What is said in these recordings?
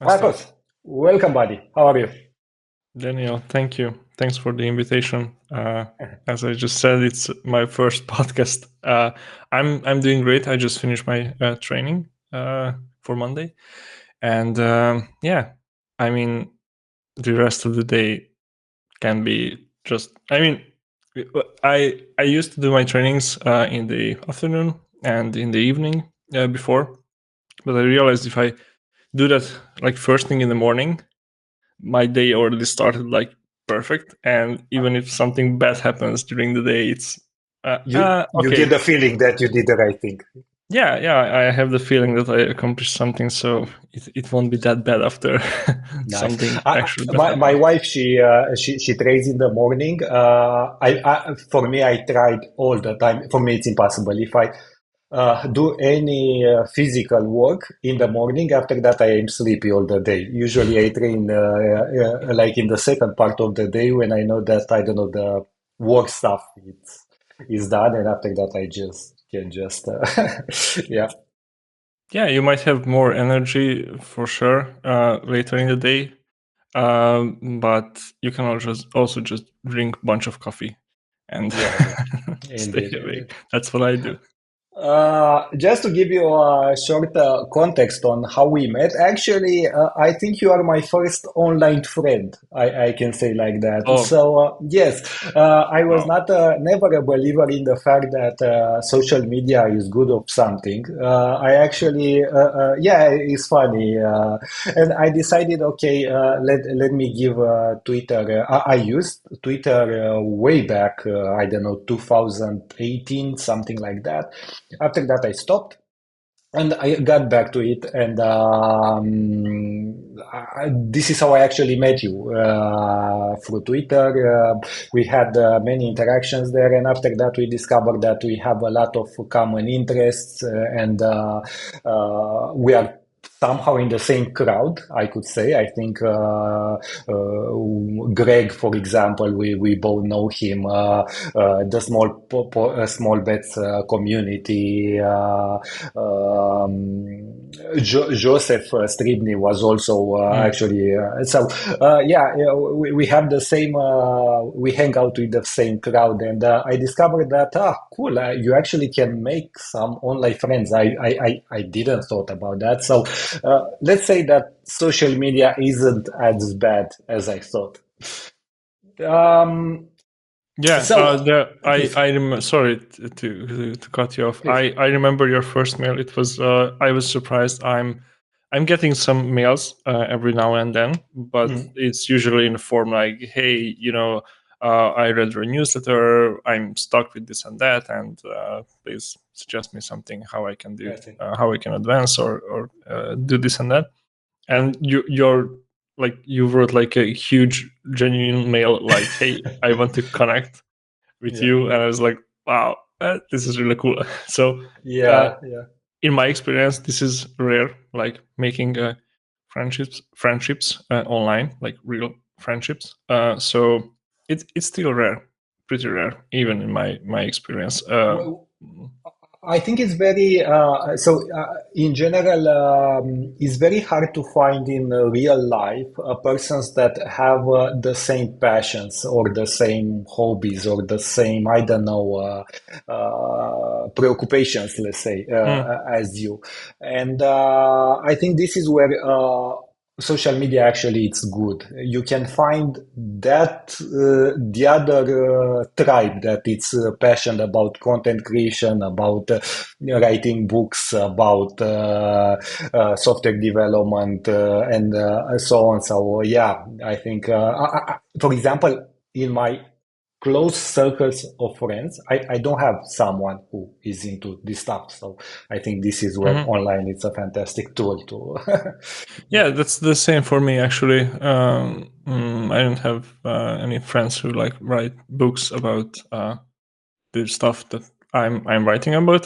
I start. Marcos, welcome, buddy. How are you? Daniel, thank you. Thanks for the invitation. As I just said, it's my first podcast. I'm doing great. I just finished my training for Monday, and yeah, I mean the rest of the day can be just. I mean, I used to do my trainings in the afternoon and in the evening before, but I realized if I do that like first thing in the morning, my day already started like perfect, and even if something bad happens during the day, it's You get okay. the feeling that you did the right thing. Yeah, I have the feeling that I accomplished something, so it won't be that bad after Nice. something actually bad My happens. wife, she trains in the morning. For me, I tried all the time. For me, it's impossible. If I do any physical work in the morning, after that I am sleepy all the day. Usually, I train like in the second part of the day when I know that I don't know the work stuff is done, and after that I just can just yeah. Yeah, you might have more energy for sure later in the day, but you can also just drink a bunch of coffee and Yeah, stay indeed, indeed. awake. That's what I do. Just to give you a short context on how we met, actually, I think you are my first online friend. I can say like that. Oh, So, yes, I was wow. not never a believer in the fact that social media is good of something. I actually, yeah, it's funny. And I decided, okay, let me give Twitter. I used Twitter way back, I don't know, 2018, something like that. After that, I stopped and I got back to it. And this is how I actually met you through Twitter. We had many interactions there. And after that, we discovered that we have a lot of common interests and we are somehow in the same crowd, I could say. I think Greg, for example, we both know him. The small bets community. Joseph Stribny was also Mm. actually yeah, we have the same we hang out with the same crowd, and I discovered that cool, you actually can make some online friends. I didn't thought about that. So let's say that social media isn't as bad as I thought. Um, Yeah, so I please, sorry to cut you off. please. I remember your first mail. It was I was surprised. I'm getting some mails every now and then, but Mm. it's usually in the form like, hey, I read your newsletter. I'm stuck with this and that, and please suggest me something how I can do, I see. how I can advance or do this and that. And you're like you wrote like a huge genuine mail like, hey, I want to connect with Yeah, you, and I was like, wow, this is really cool. So uh, yeah, yeah. in my experience, this is rare, like making friendships online, like real friendships. So it's still rare, pretty rare, even in my experience. Well, I think it's very in general, it's very hard to find in real life persons that have the same passions or the same hobbies or the same, I don't know, preoccupations, let's say, Mm, as you. And I think this is where social media actually it's good. You can find that the other tribe that it's passionate about content creation, about writing books, about software development, and so on. So yeah, I think, for example, in my close circles of friends, I don't have someone who is into this stuff. So I think this is where mhm. online it's a fantastic tool to. Yeah, that's the same for me actually. I don't have any friends who like write books about the stuff that I'm writing about,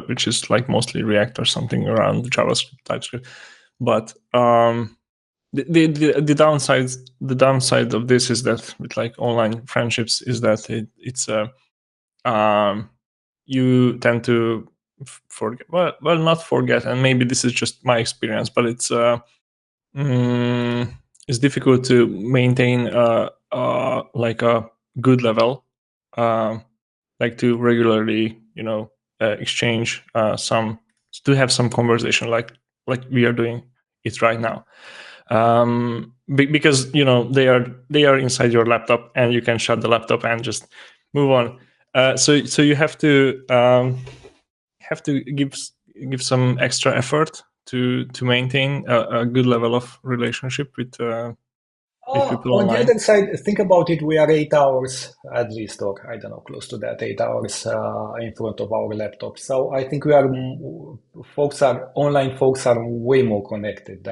which is like mostly React or something around JavaScript, TypeScript. But the downside of this is that with like online friendships is that it's um, you tend to forget, well not forget, and maybe this is just my experience, but it's It's difficult to maintain like a good level, like to regularly, exchange some, to have some conversation, like we are doing it right now. Because they are inside your laptop, and you can shut the laptop and just move on. So you have to give some extra effort to maintain a good level of relationship with people On the online. other side, think about it. We are 8 hours at least, or I don't know, close to that, 8 hours in front of our laptop. So I think online folks are way more connected.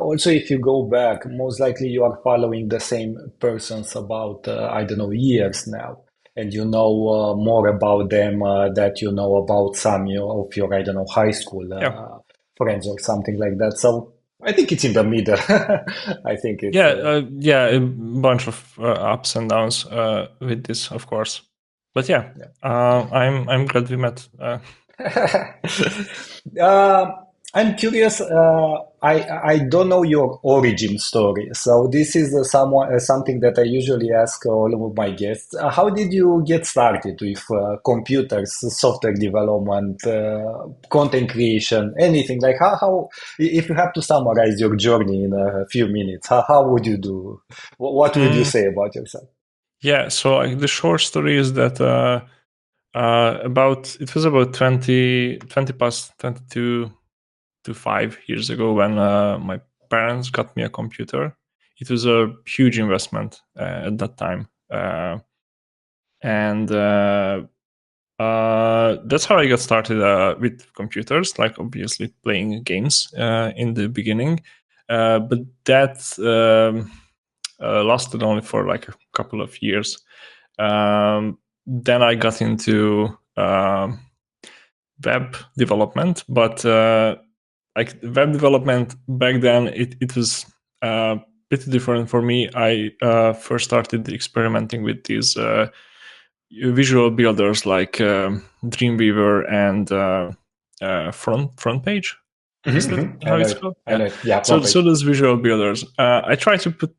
Also, if you go back, most likely you are following the same persons about, I don't know, years now. And you know more about them that you know about some of your, I don't know, high school Yeah, friends or something like that. So I think it's in the middle. I think it's. yeah, a bunch of ups and downs with this, of course. But yeah, Yeah. I'm glad we met. Uh, I'm curious. I don't know your origin story, so this is something that I usually ask all of my guests. How did you get started with computers, software development, content creation, anything? Like if you have to summarize your journey in a few minutes, how would you do? What would you Mm, say about yourself? yeah, so like the short story is that about it was about 20 past 22 to 5 years ago when my parents got me a computer. It was a huge investment at that time, and that's how I got started with computers. Like obviously playing games in the beginning, but that lasted only for like a couple of years. Then I got into web development, but like web development back then, it was pretty different for me. I first started experimenting with these visual builders like Dreamweaver and front page. Is that I how know it's it. called? I Yeah. know it. Yeah, So front so page. those visual builders, I try to put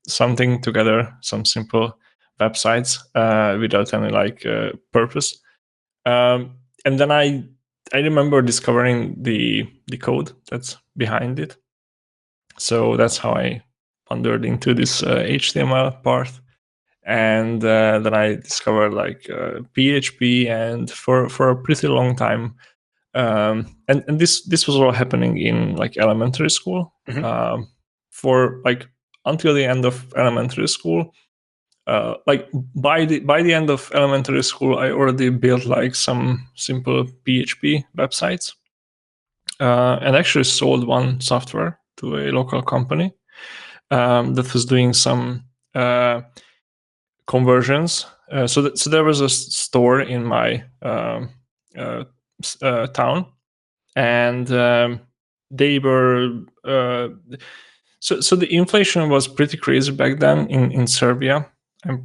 something together, some simple websites without any like purpose. And then I remember discovering the code that's behind it. So that's how I wandered into this HTML part, and then I discovered like PHP, and for a pretty long time, and this was all happening in like elementary school. Mhm. For like until the end of elementary school, like by the end of elementary school, I already built like some simple PHP websites, and actually sold one software to a local company that was doing some conversions. So there was a store in my uh, town, and they were so the inflation was pretty crazy back then in Serbia.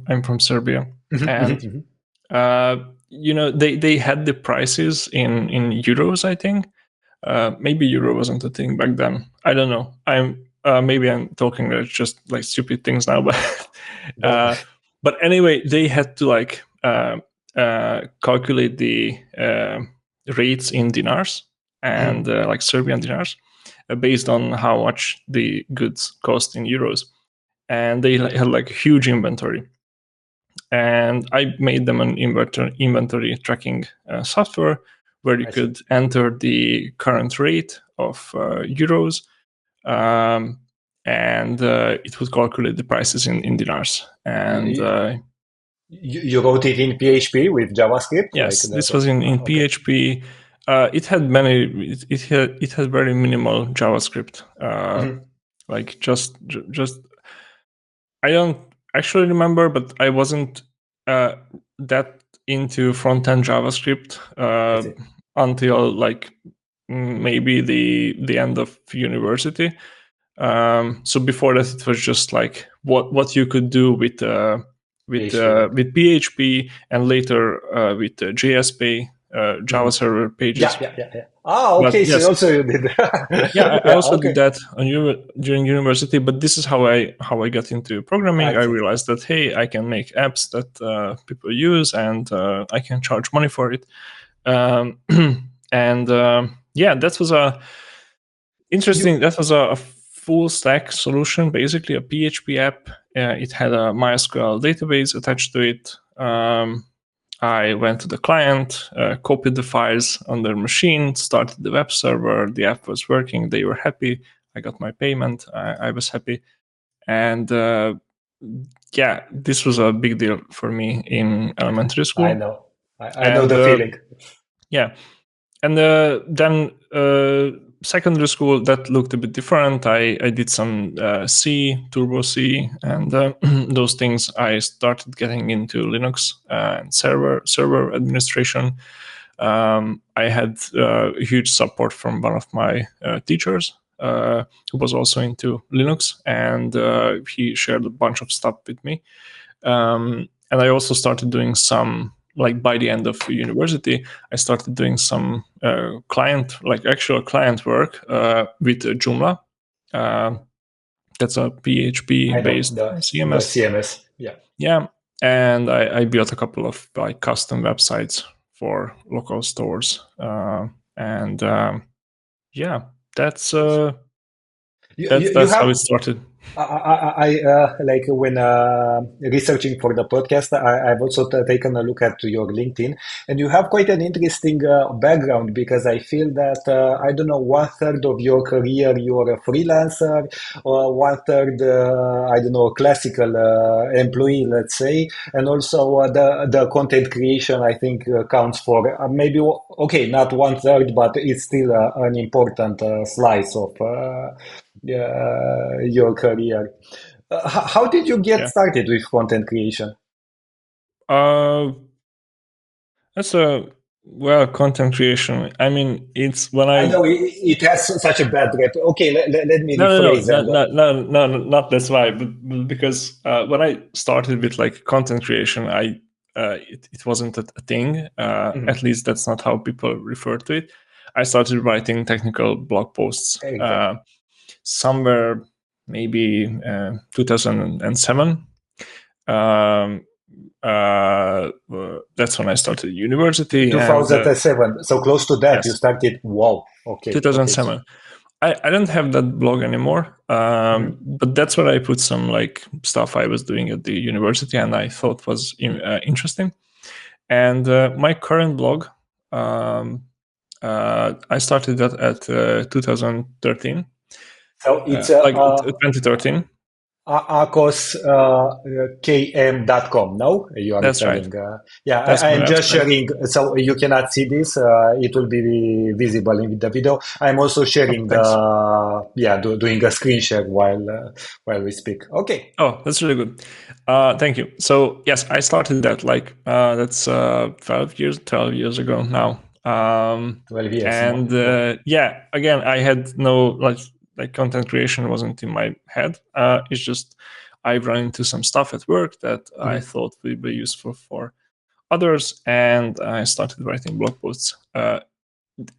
I'm from Serbia, Mhm, mhm, and mhm. they had the prices in euros, I think. Maybe euro wasn't a thing back then. I don't know. Maybe I'm talking just like stupid things now, but Don't. uh, but anyway, they had to like calculate the rates in dinars and Mhm. like Serbian dinars based on how much the goods cost in euros, and they had like a huge inventory. And I made them an inventory tracking software where you I see. could enter the current rate of euros, um, and it would calculate the prices in dinars. And You, you wrote it in PHP with JavaScript, like yes, that. this was in Okay. PHP. It had it had very minimal JavaScript, Mhm. like just I don't actually remember, but I wasn't that into front-end JavaScript I see. until like maybe the end of university. So before that, it was just like what you could do with PHP, right? PHP, and later with JSP. Java server pages. Yeah. Ah, But okay. So yes, also you did. yeah, I Yeah. also did Okay. that during university. But this is how I got into programming. I I see. realized that hey, I can make apps that people use, and I can charge money for it. Um, and yeah, that was a interesting. You. That was a full stack solution, basically a PHP app. It had a MySQL database attached to it. I went to the client, copied the files on their machine, started the web server. The app was working. They were happy. I got my payment. I was happy. And yeah, this was a big deal for me in elementary I school. know. I know And the feeling. yeah, and then secondary school that looked a bit different. I did some C, Turbo C, and those things. I started getting into Linux and server administration. I had huge support from one of my teachers who was also into Linux, and he shared a bunch of stuff with me. And I also started doing some, like by the end of university, I started doing some client, like actual client work with Joomla. Uh, that's a PHP I know based the CMS. CMS. Yeah. Yeah, and I built a couple of like custom websites for local stores, and yeah, that's uh, that's You that's how have it started. like when researching for the podcast, I've also taken a look at your LinkedIn, and you have quite an interesting background because I feel that I don't know, one third of your career you're a freelancer, or one third I don't know, classical employee, let's say, and also the content creation I think counts for maybe okay, not one third, but it's still an important slice of. Your career. How did you get Yeah. started with content creation? Uh, That's a well content creation. I mean, it's when I I know it has such a bad rep. Okay, let me no no rephrase no and no no no no not that's why, but because when I started with like content creation, it wasn't a thing. At Mhm, least that's not how people refer to it. I started writing technical blog posts exactly. somewhere maybe 2007. Um, that's when I started university, and 2007, so close to that, you yes, started. Wow. Okay, okay. 2007. I don't have that blog anymore, Mhm. but that's where I put some like stuff I was doing at the university and I thought was interesting. And my current blog, um, I started that at 2013, So it's like 2013. arcoskm.com. No, you are That's right. referring. Yeah, That's I my am just website. sharing. So you cannot see this. It will be visible in the video. I'm also Oh, sharing thanks. the, yeah, doing a screen share while we speak. Okay, Oh, that's really good. Thank you. So yes, I started that like that's 12 years ago now. 12 years more. And Wow. yeah, again, I had no like content creation wasn't in my head. It's just I've run into some stuff at work that I Mhm. thought would be useful for others, and I started writing blog posts.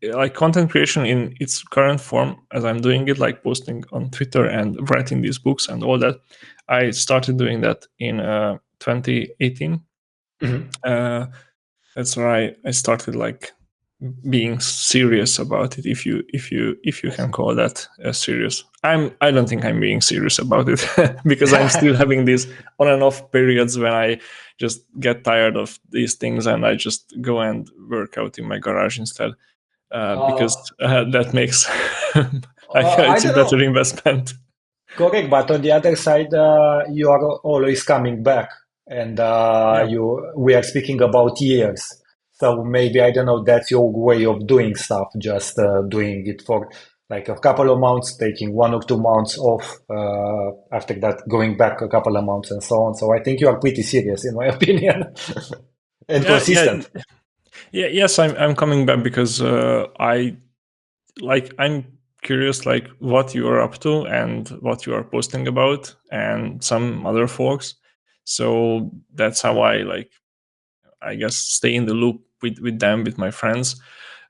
Like content creation in its current form, as I'm doing it, like posting on Twitter and writing these books and all that, I started doing that in 2018. Mhm. uh, that's where I started like being serious about it, if you I can see. call that serious. I don't think I'm being serious about it because I'm still having these on and off periods when I just get tired of these things and I just go and work out in my garage instead, because Uh, that makes like I it's a don't better know. investment. Correct, but on the other side, you are always coming back, and Yeah, we are speaking about years. So maybe I don't know. That's your way of doing stuff, just doing it for like a couple of months, taking 1 or 2 months off. After that, going back a couple of months, and so on. So I think you are pretty serious, in my opinion, and yeah, yeah, consistent. yeah. Yes, I'm coming back because I'm curious like what you are up to and what you are posting about and some other folks. So that's how I like, I guess, stay in the loop with them, with my friends,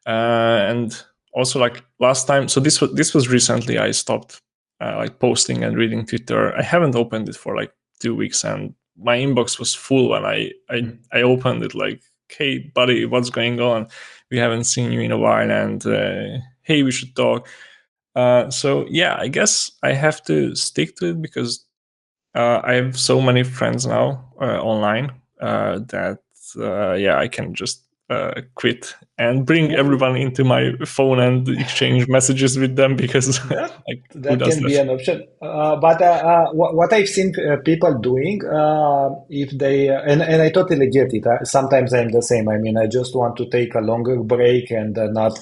and also like last time. So this was recently. I stopped like posting and reading Twitter. I haven't opened it for like 2 weeks, and my inbox was full when I opened it. Like, hey buddy, what's going on? We haven't seen you in a while, and hey, we should talk. So yeah, I guess I have to stick to it because I have so many friends now online that yeah, I can just quit and bring everyone into my phone and exchange messages with them because That like who that does can be that? an option, but what I've seen people doing, if they and I totally get it. Sometimes I'm the same. I mean, I just want to take a longer break and not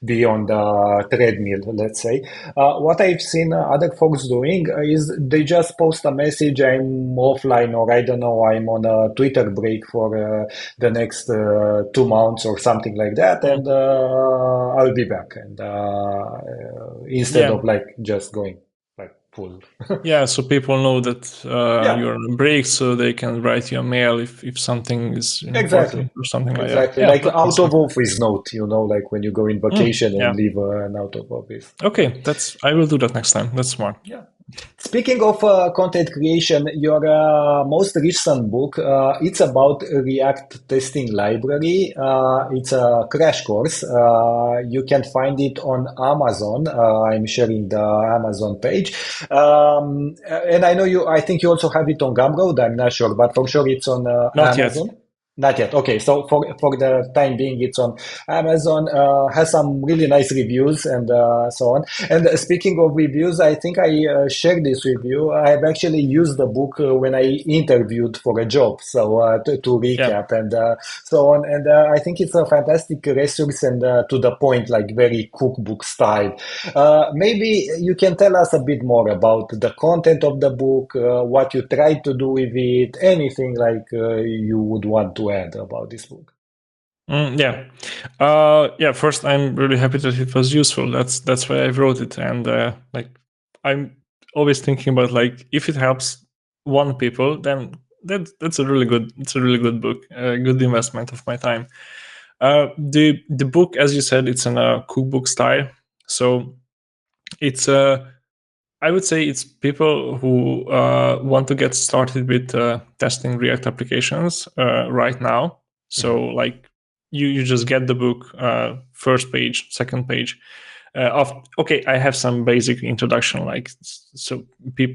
be on the treadmill, let's say. What I've seen other folks doing is they just post a message, I'm offline, or I don't know, I'm on a Twitter break for the next 2 months or something like that, Mm, and I'll be back. And instead yeah, of like just going like full. yeah. So people know that Yeah, you're on a break, so they can write you a mail if something is exactly. important or something like that. Exactly. Yeah, Like that out makes of sense. office note, like when you go in vacation and Yeah. leave an out of office. Okay, that's I will do that next time. That's smart. Yeah. Speaking of content creation, your most recent book, it's about React testing library. It's a crash course. You can find it on Amazon. I'm sharing the Amazon page. And I think you also have it on Gumroad. I'm not sure, but for sure it's on Not yet. Amazon. Not yet. Okay, so for the time being, it's on Amazon. Has some really nice reviews and so on. And speaking of reviews, I think I shared this with you. I've actually used the book when I interviewed for a job. So to Yeah. recap and so on. And I think it's a fantastic resource and to the point, like very cookbook style. Maybe you can tell us a bit more about the content of the book, what you tried to do with it, anything like you would want to add about this book. Yeah, yeah. First, I'm really happy that it was useful. That's why I wrote it, and like I'm always thinking about like if it helps one people, then that's a really good. It's a really good book, a good investment of my time. The book, as you said, it's in a cookbook style, so it's I would say it's people who want to get started with testing React applications right now. So Mhm. like you just get the book, first page, second page. Of okay, I have some basic introduction, like so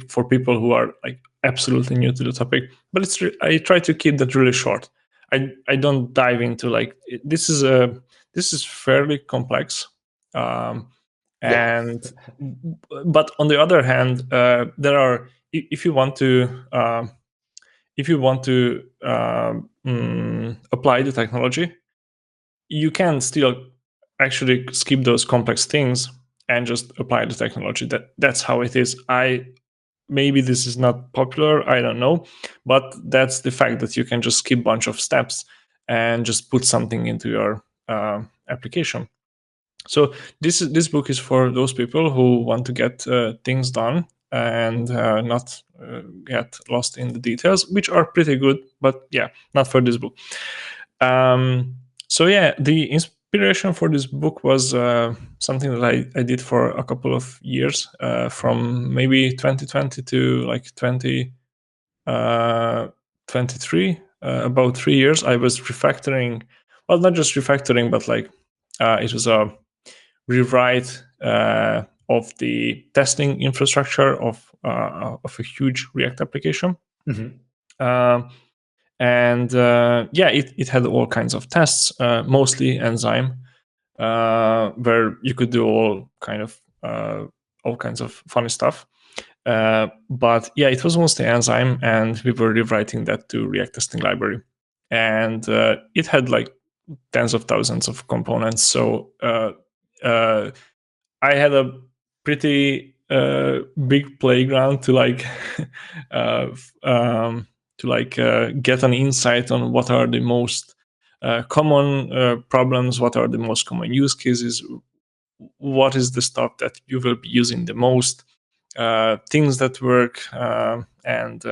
for people who are like absolutely new to the topic. But I try to keep that really short. I don't dive into like this is fairly complex. Um, Yeah. and but on the other hand, there are if you want to apply the technology, you can still actually skip those complex things and just apply the technology. That's how it is. I maybe this is not popular, I don't know, but that's the fact that you can just skip a bunch of steps and just put something into your application. So this book is for those people who want to get things done and not get lost in the details, which are pretty good, but yeah, not for this book. So yeah, the inspiration for this book was something that I did for a couple of years, from maybe 2020 to like 2023, about 3 years. I was refactoring, well, not just refactoring, but like it was a rewrite of the testing infrastructure of a huge React application. Mhm. Um, and yeah, it had all kinds of tests, mostly enzyme, where you could do all kinds of funny stuff. But yeah, it was mostly enzyme, and we were rewriting that to React testing library, and it had like tens of thousands of components. So uh, I had a pretty big playground to like uh, get an insight on what are the most common problems, what are the most common use cases, what is the stuff that you will be using the most, things that work, and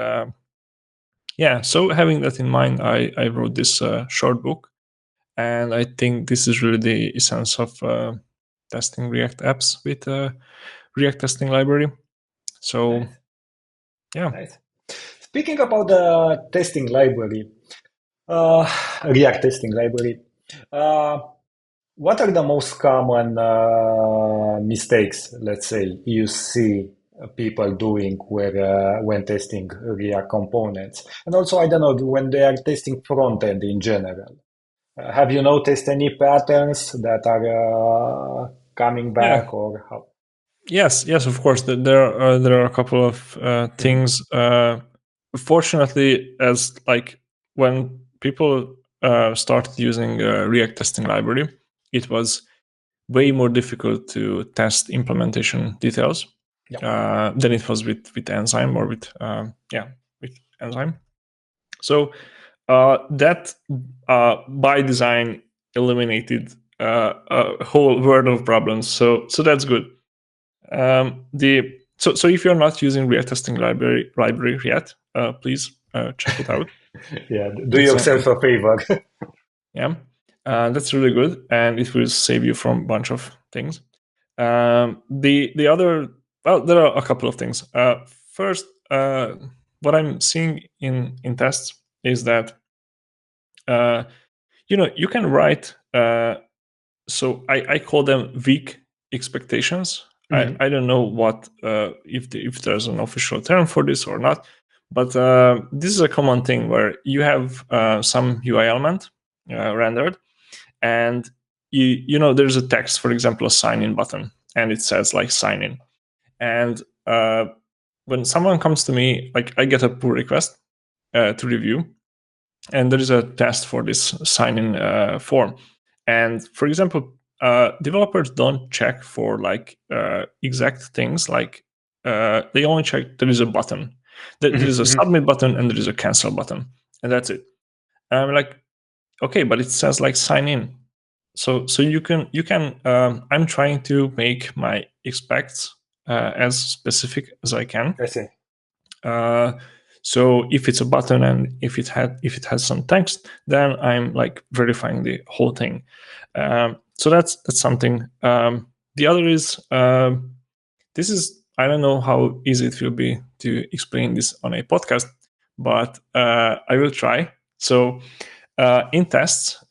yeah. So having that in mind, I wrote this short book, And I think this is really the essence of testing React apps with React testing library. So, Nice, yeah. nice. Speaking about the testing library, uh, React testing library, uh, what are the most common mistakes, let's say, you see people doing when testing React components? And also, I don't know, when they are testing front end in general. Have you noticed any patterns that are coming Yeah. back or how? Yes, of course. There are a couple of Mhm. things. Fortunately, as like when people started using React testing library, it was way more difficult to test implementation details Yeah. than it was with Enzyme or with Enzyme. So that by design eliminated a whole world of problems. So that's good. The so if you're not using React testing library yet, please check it out. Yeah, do It's yourself a favor. yeah, that's really good, and it will save you from a bunch of things. The other, well, there are a couple of things. First, what I'm seeing in tests is that you can write. So I call them weak expectations. Mhm. I don't know what if there's an official term for this or not, but this is a common thing where you have some UI element rendered, and there's a text, for example, a sign in button, and it says like sign in, and when someone comes to me, like I get a pull request to review, and there is a test for this sign-in form. And for example, developers don't check for like exact things. Like they only check there is a button, there Mhm. is a Mhm. submit button, and there is a cancel button, and that's it. And I'm like, okay, but it says like sign in. So you can. I'm trying to make my expects as specific as I can. I see. uh, so if it's a button and if it has some text, then I'm like verifying the whole thing. So that's something. The other is this is, I don't know how easy it will be to explain this on a podcast, but I will try. So in tests,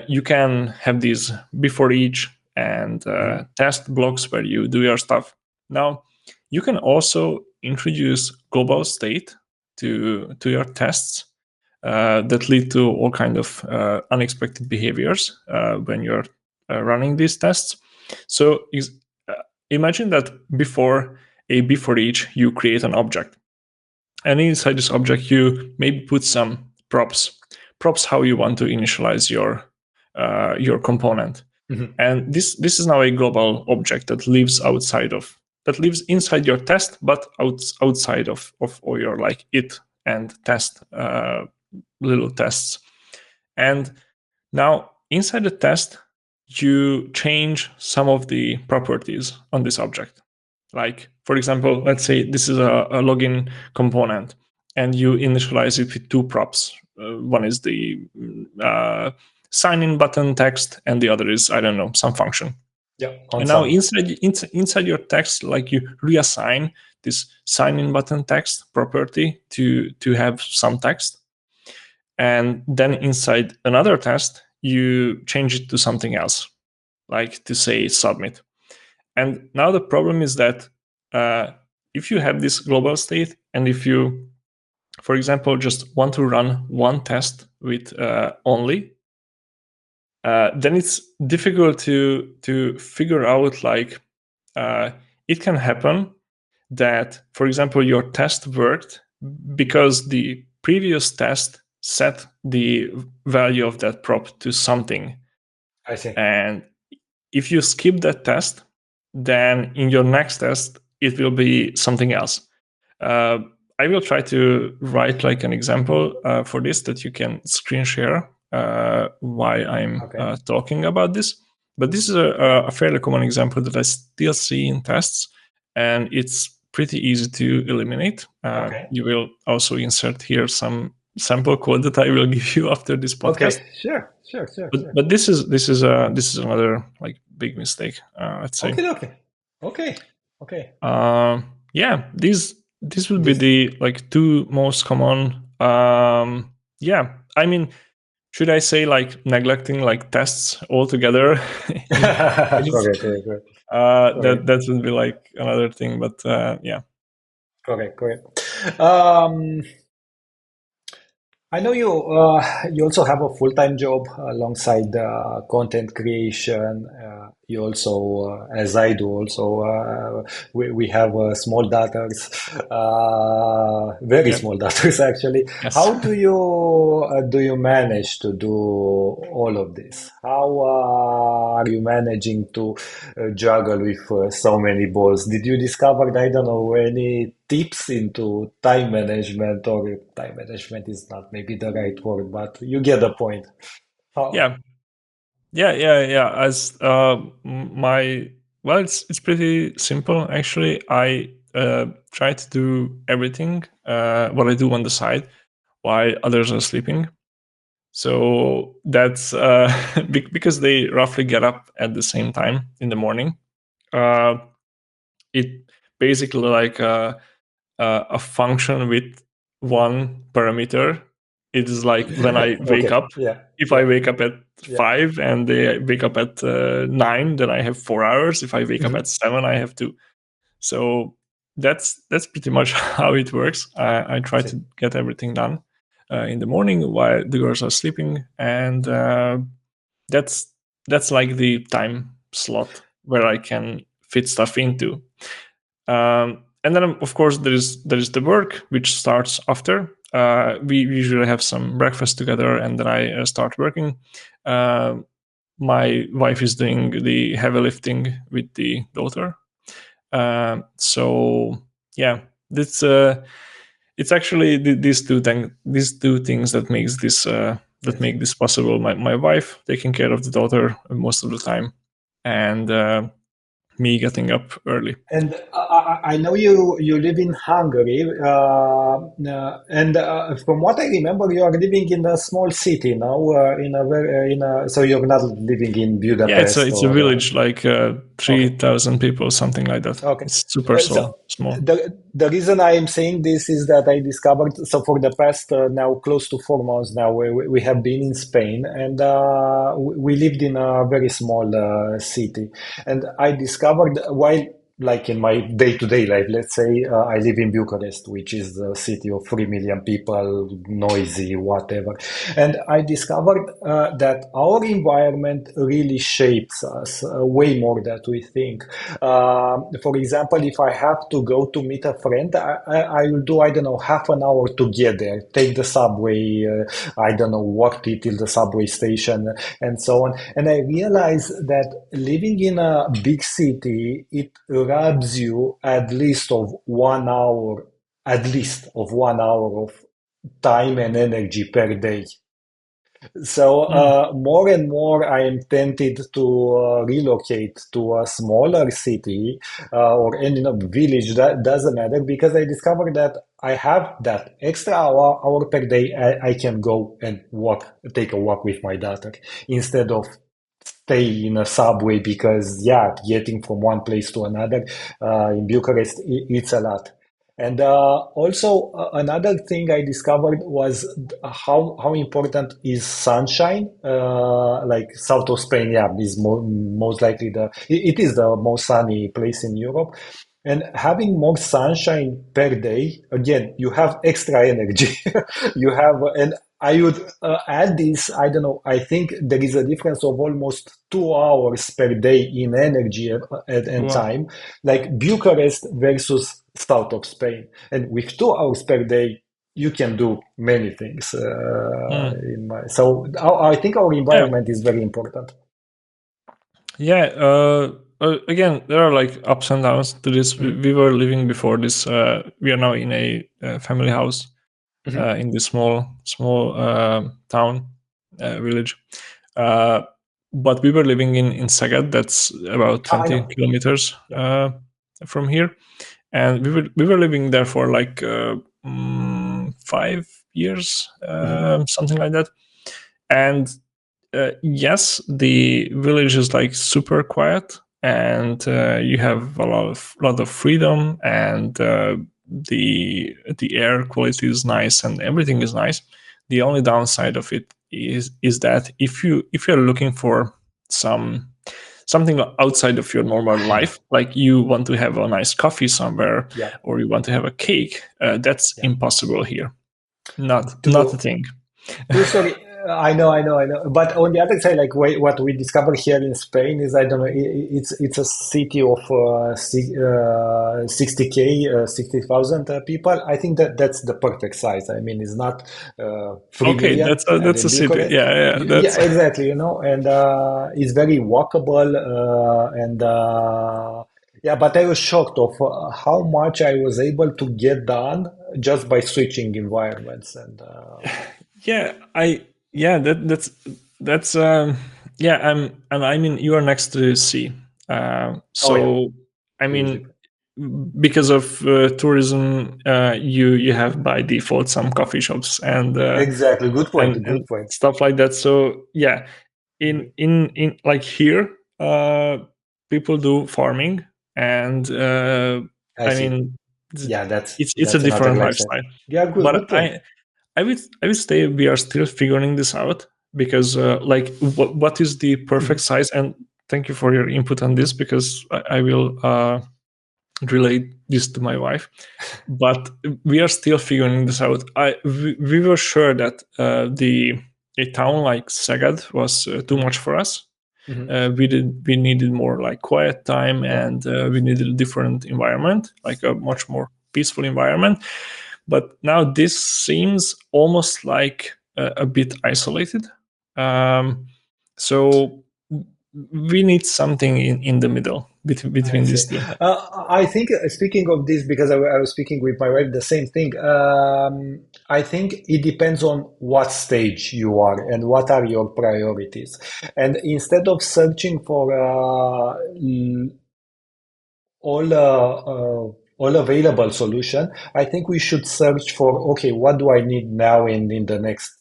you can have these before each and Mhm. test blocks where you do your stuff. Now, you can also introduce global state to your tests that lead to all kind of unexpected behaviors when you're running these tests. So uh, imagine that before each, you create an object, and inside this object you maybe put some props how you want to initialize your component. Mhm. And this is now a global object that lives inside your test, but outside of all your like it and test little tests. And now inside the test, you change some of the properties on this object. Like, for example, let's say this is a login component, and you initialize it with two props. One is the uh, sign in button text, and the other is, I don't know, some function. Yeah, on And now some. inside your text, like you reassign this sign in button text property to have some text, and then inside another test you change it to something else, like to say submit. And now the problem is that uh, if you have this global state, and if you, for example, just want to run one test with only, then it's difficult to figure out like it can happen that, for example, your test worked because the previous test set the value of that prop to something. I see. And if you skip that test, then in your next test, it will be something else. Uh, I will try to write like an example for this that you can screen share why I'm Okay. talking about this. But this is a fairly common example that I still see in tests, and it's pretty easy to eliminate. Okay. You will also insert here some sample code that I will give you after this podcast. Okay, sure. But this is another like big mistake, let's say. Okay. Yeah, these would be This. the like two most common. Yeah, I mean, should I say like neglecting like tests altogether in case? Correct. That would be like another thing, but yeah. Correct. I know you also have a full-time job alongside content creation. You also, as I do, also we have small daughters, very Yeah. small daughters actually. Yes. How do you manage to do all of this? How are you managing to juggle with so many balls? Did you discover, I don't know, any tips into time management, or time management is not maybe the right word, but you get the point. How? Yeah. Yeah. As my well, it's pretty simple actually. I try to do everything what I do on the side while others are sleeping. So that's because they roughly get up at the same time in the morning. Uh, it basically like a function with one parameter. It is like when I wake Okay. up. If I wake up at Yeah. 5 and they wake up at 9, then I have 4 hours. If I wake up Mhm. at 7, I have 2. So that's pretty much how it works. I try See. to get everything done in the morning while the girls are sleeping, and that's that's like the time slot where I can fit stuff into. And then of course there is the work which starts after. We usually have some breakfast together, and then I start working. Uh, my wife is doing the heavy lifting with the daughter. So yeah, it's actually these two things that makes this I that see. make this possible. My wife taking care of the daughter most of the time, and me getting up early. And I know you live in Hungary, and from what I remember, you are living in a small city now. So you're not living in Yeah, Budapest it's a or village like okay. 3,000 people, something like that. Okay. It's super So small. the reason I am saying this is that I discovered, so for the past now close to 4 months now, we have been in Spain, and we lived in a very small city. And I discovered while, like in my day-to-day life, let's say I live in Bucharest, which is a city of 3 million people, noisy, whatever. And I discovered that our environment really shapes us way more than we think. For example, if I have to go to meet a friend, I will do, I don't know, half an hour to get there, take the subway, I don't know, walk till the subway station, and so on. And I realized that living in a big city, it robs you at least of 1 hour of time and energy per day. So Mm. more and more, I am tempted to relocate to a smaller city or in a village. That doesn't matter because I discovered that I have that extra hour per day. I can go and take a walk with my daughter instead of stay in a subway because getting from one place to another in Bucharest, it's a lot. And also another thing I discovered was how important is sunshine. Like south of Spain, is most likely it is the most sunny place in Europe. And having more sunshine per day, again, you have extra energy. You have, and I would add this. I don't know. I think there is a difference of almost 2 hours per day in energy and Wow. time, like Bucharest versus south of Spain. And with 2 hours per day, you can do many things. Mm. So I think our Yeah. environment is very important. Yeah. Again, there are like ups and downs to this. Mhm. We were living before this. We are now in a family house Mhm. in this small town village. Uh, but we were living in Szeged. That's about I 20 know. kilometers Yeah. from here, and we were living there for like 5 years, something like that. And yes, the village is like super quiet, and you have a lot of freedom, and the air quality is nice, and everything is nice. The only downside of it is that if you're looking for something outside of your normal life, like you want to have a nice coffee somewhere, Yeah. or you want to have a cake, that's Yeah. impossible here. Not a To thing. True story. I know. But on the other side, like what we discovered here in Spain is, I don't know, it's a city of 60K, 60,000 people. I think that's the perfect size. I mean, it's not 3 Okay, million, that's a city. ridiculous. Yeah, Yeah, that's exactly, and it's very walkable, and yeah, but I was shocked of how much I was able to get done just by switching environments and. yeah. That's yeah. And I mean, you are next to the sea, Oh yeah, so I easy. mean, because of tourism, you have by default some coffee shops Exactly. Good point. and Good point. stuff like that. So yeah, Mhm. in like here, people do farming, and I I see. mean, Yeah, that's it's a that's another different lifestyle. lifestyle. Yeah, good. But Good point. I would say we are still figuring this out, because like what is the perfect Mhm. size? And thank you for your input on this, because I will relate this to my wife. But we are still figuring this out. We were sure that the a town like Szeged was too Mhm. much for us. Mhm. We needed more like quiet time, Yeah, and we needed a different environment, like a much more peaceful environment. But now this seems almost like a bit isolated. Um, so we need something in the middle I between see. these two. I think speaking of this, because I was speaking with my wife the same thing. I think it depends on what stage you are and what are your priorities. And instead of searching for all available solution, I think we should search for, okay, what do I need now in the next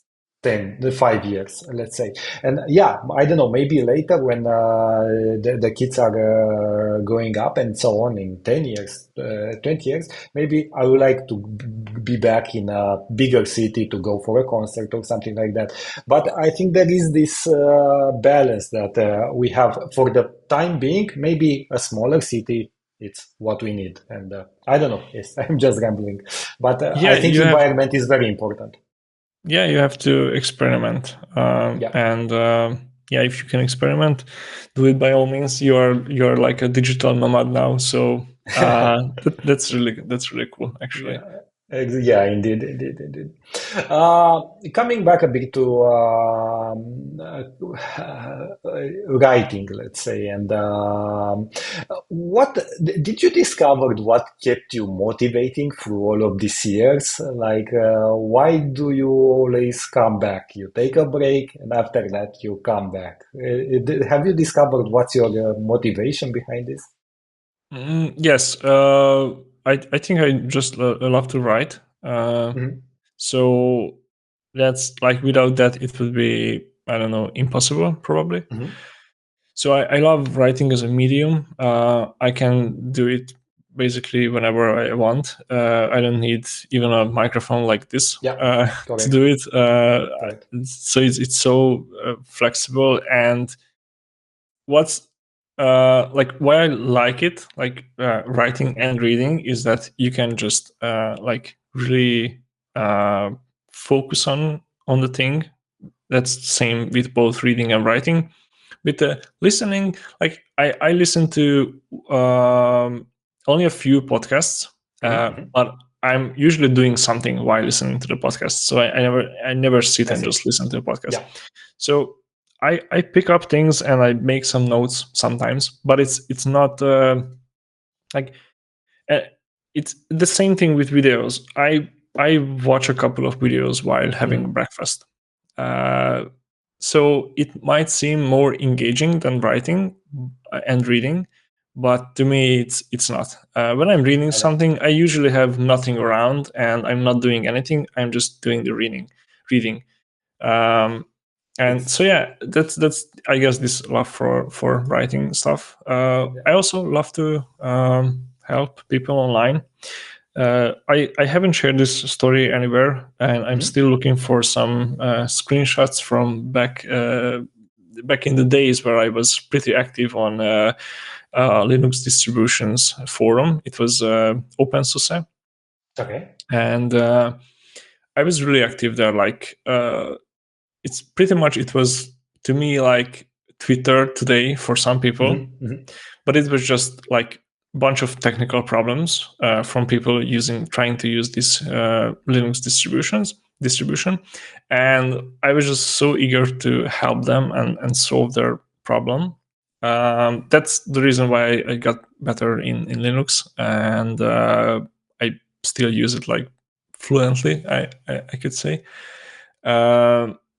5 years, let's say. And yeah, I don't know, maybe later when the kids are growing up and so on in 10 years, 20 years, maybe I would like to be back in a bigger city to go for a concert or something like that. But I think there is this balance that we have for the time being. Maybe a smaller city, it's what we need. And I don't know. Yes, I'm just rambling. But I Yeah, think environment is very important. you have to experiment, Yeah. and yeah, if you can experiment, do it by all means. You're like a digital nomad now, so that's really cool, actually. Yeah, yeah, indeed. Uh, Coming back a bit to writing, let's say, and what did you discover? What kept you motivating through all of these years? Like, why do you always come back? You take a break, and after that, you come back. Have you discovered what's your motivation behind this? Yes, I think I just love to write. Mhm. So that's like, without that it would be, I don't know, impossible probably. Mhm. So I love writing as a medium. I can do it basically whenever I want. I don't need even a microphone like this Yeah, to correct, do it. correct. So it's so flexible. And what's like why I like it, like writing and reading, is that you can just like really uh, focus on the thing. That's the same with both reading and writing. With the listening, like I listen to only a few podcasts, Mhm. but I'm usually doing something while listening to the podcast. So I never sit I and see. just listen to the podcast. Yeah. So I pick up things and I make some notes sometimes, but it's not like uh, it's the same thing with videos. I watch a couple of videos while having Mhm. breakfast. Uh, so it might seem more engaging than writing and reading, but to me it's not. When I'm reading I know. something, I usually have nothing around and I'm not doing anything. I'm just doing the reading. Um, and It's so yeah, that's I guess this love for writing stuff. yeah. I also love to help people online. I haven't shared this story anywhere, and I'm Mhm. still looking for some screenshots from back in the days where I was pretty active on Linux distributions forum. It was OpenSUSE, Okay. and I was really active there. Like it's pretty much it was to me like Twitter today for some people, Hmm. Hmm. but it was just like a bunch of technical problems from people trying to use this Linux distribution, and I was just so eager to help them and solve their problem. That's the reason why I got better in Linux, and I still use it like fluently. I could say.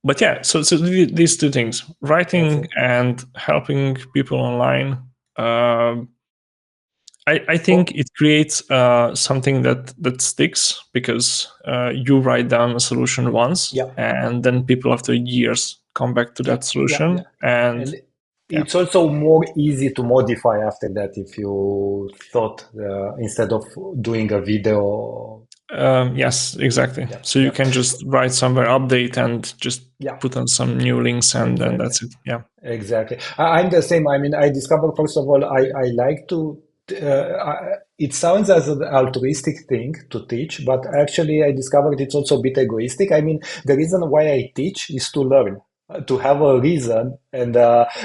But yeah, so these two things, writing Excellent. and helping people online. um I think For it creates something that sticks because you write down a solution once, yeah. and then people after years come back to Yeah, that yeah, yeah. solution, and And yeah. it's also more easy to modify after that if you thought instead of doing a video. Yes, exactly. Yeah, So you yeah, can just write somewhere, update, and just yeah, put on some new links, and then exactly. that's it. Yeah. Exactly. I'm the same. I mean, I discovered, first of all, I like to, it sounds as an altruistic thing to teach, but actually I discovered it's also a bit egoistic. I mean, the reason why I teach is to learn, to have a reason. And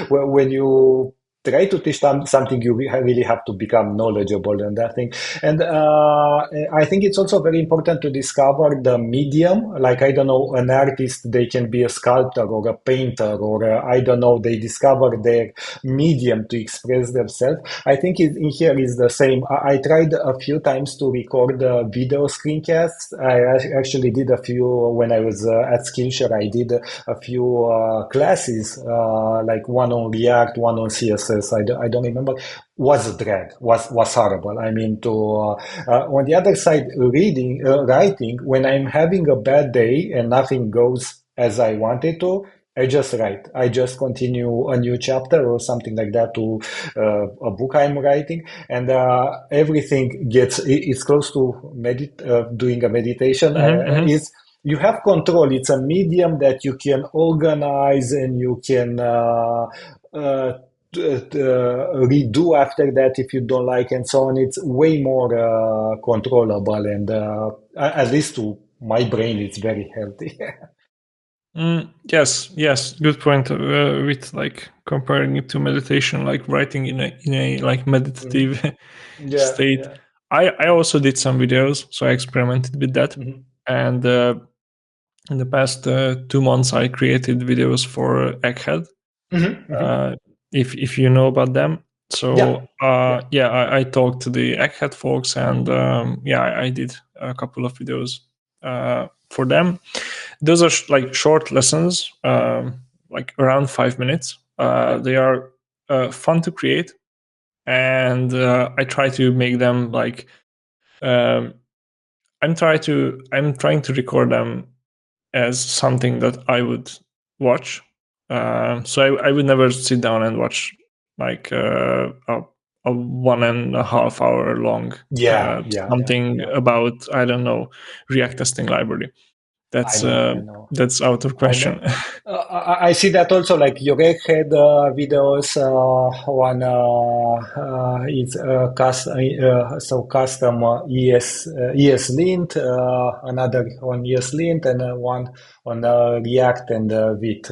when you try to teach something, you really have to become knowledgeable in that thing. And I think it's also very important to discover the medium. Like, I don't know, an artist, they can be a sculptor or a painter, or I don't know, they discover their medium to express themselves. I think in here is the same. I tried a few times to record video screencasts. I actually did a few when I was at Skillshare. I did a few classes, like one on React, one on CSS. I don't remember. Was a drag. Was horrible. I mean, to on the other side, writing. When I'm having a bad day and nothing goes as I wanted to, I just write. I just continue a new chapter or something like that to a book I'm writing, and everything it's close to doing a meditation. Hmm. Hmm. Is you have control. It's a medium that you can organize and you can redo after that if you don't like, and so on. It's way more controllable, and at least to my brain, it's very healthy. Yes, yes, good point. With like comparing it to meditation, like writing in a like Mhm. meditative Yeah, state. yeah. I also did some videos, so I experimented with that. Hmm. And in the past 2 months, I created videos for Egghead. Hmm. Hmm. Uh, if you know about them. Yeah, So yeah. yeah, I talked to the Egghead folks, and yeah, I did a couple of videos for them. Those are like short lessons, like around 5 minutes. Yeah. They are fun to create, and I try to make them like um, I'm trying to record them as something that I would watch. So I would never sit down and watch like a 1.5 hour long Yeah, yeah, yeah, something yeah. about, I don't know, React testing library. I That's know, I know. that's out of I question. know. I see that also, like your Egghead videos. One is custom ESLint, another on ESLint, and one on React and Vite.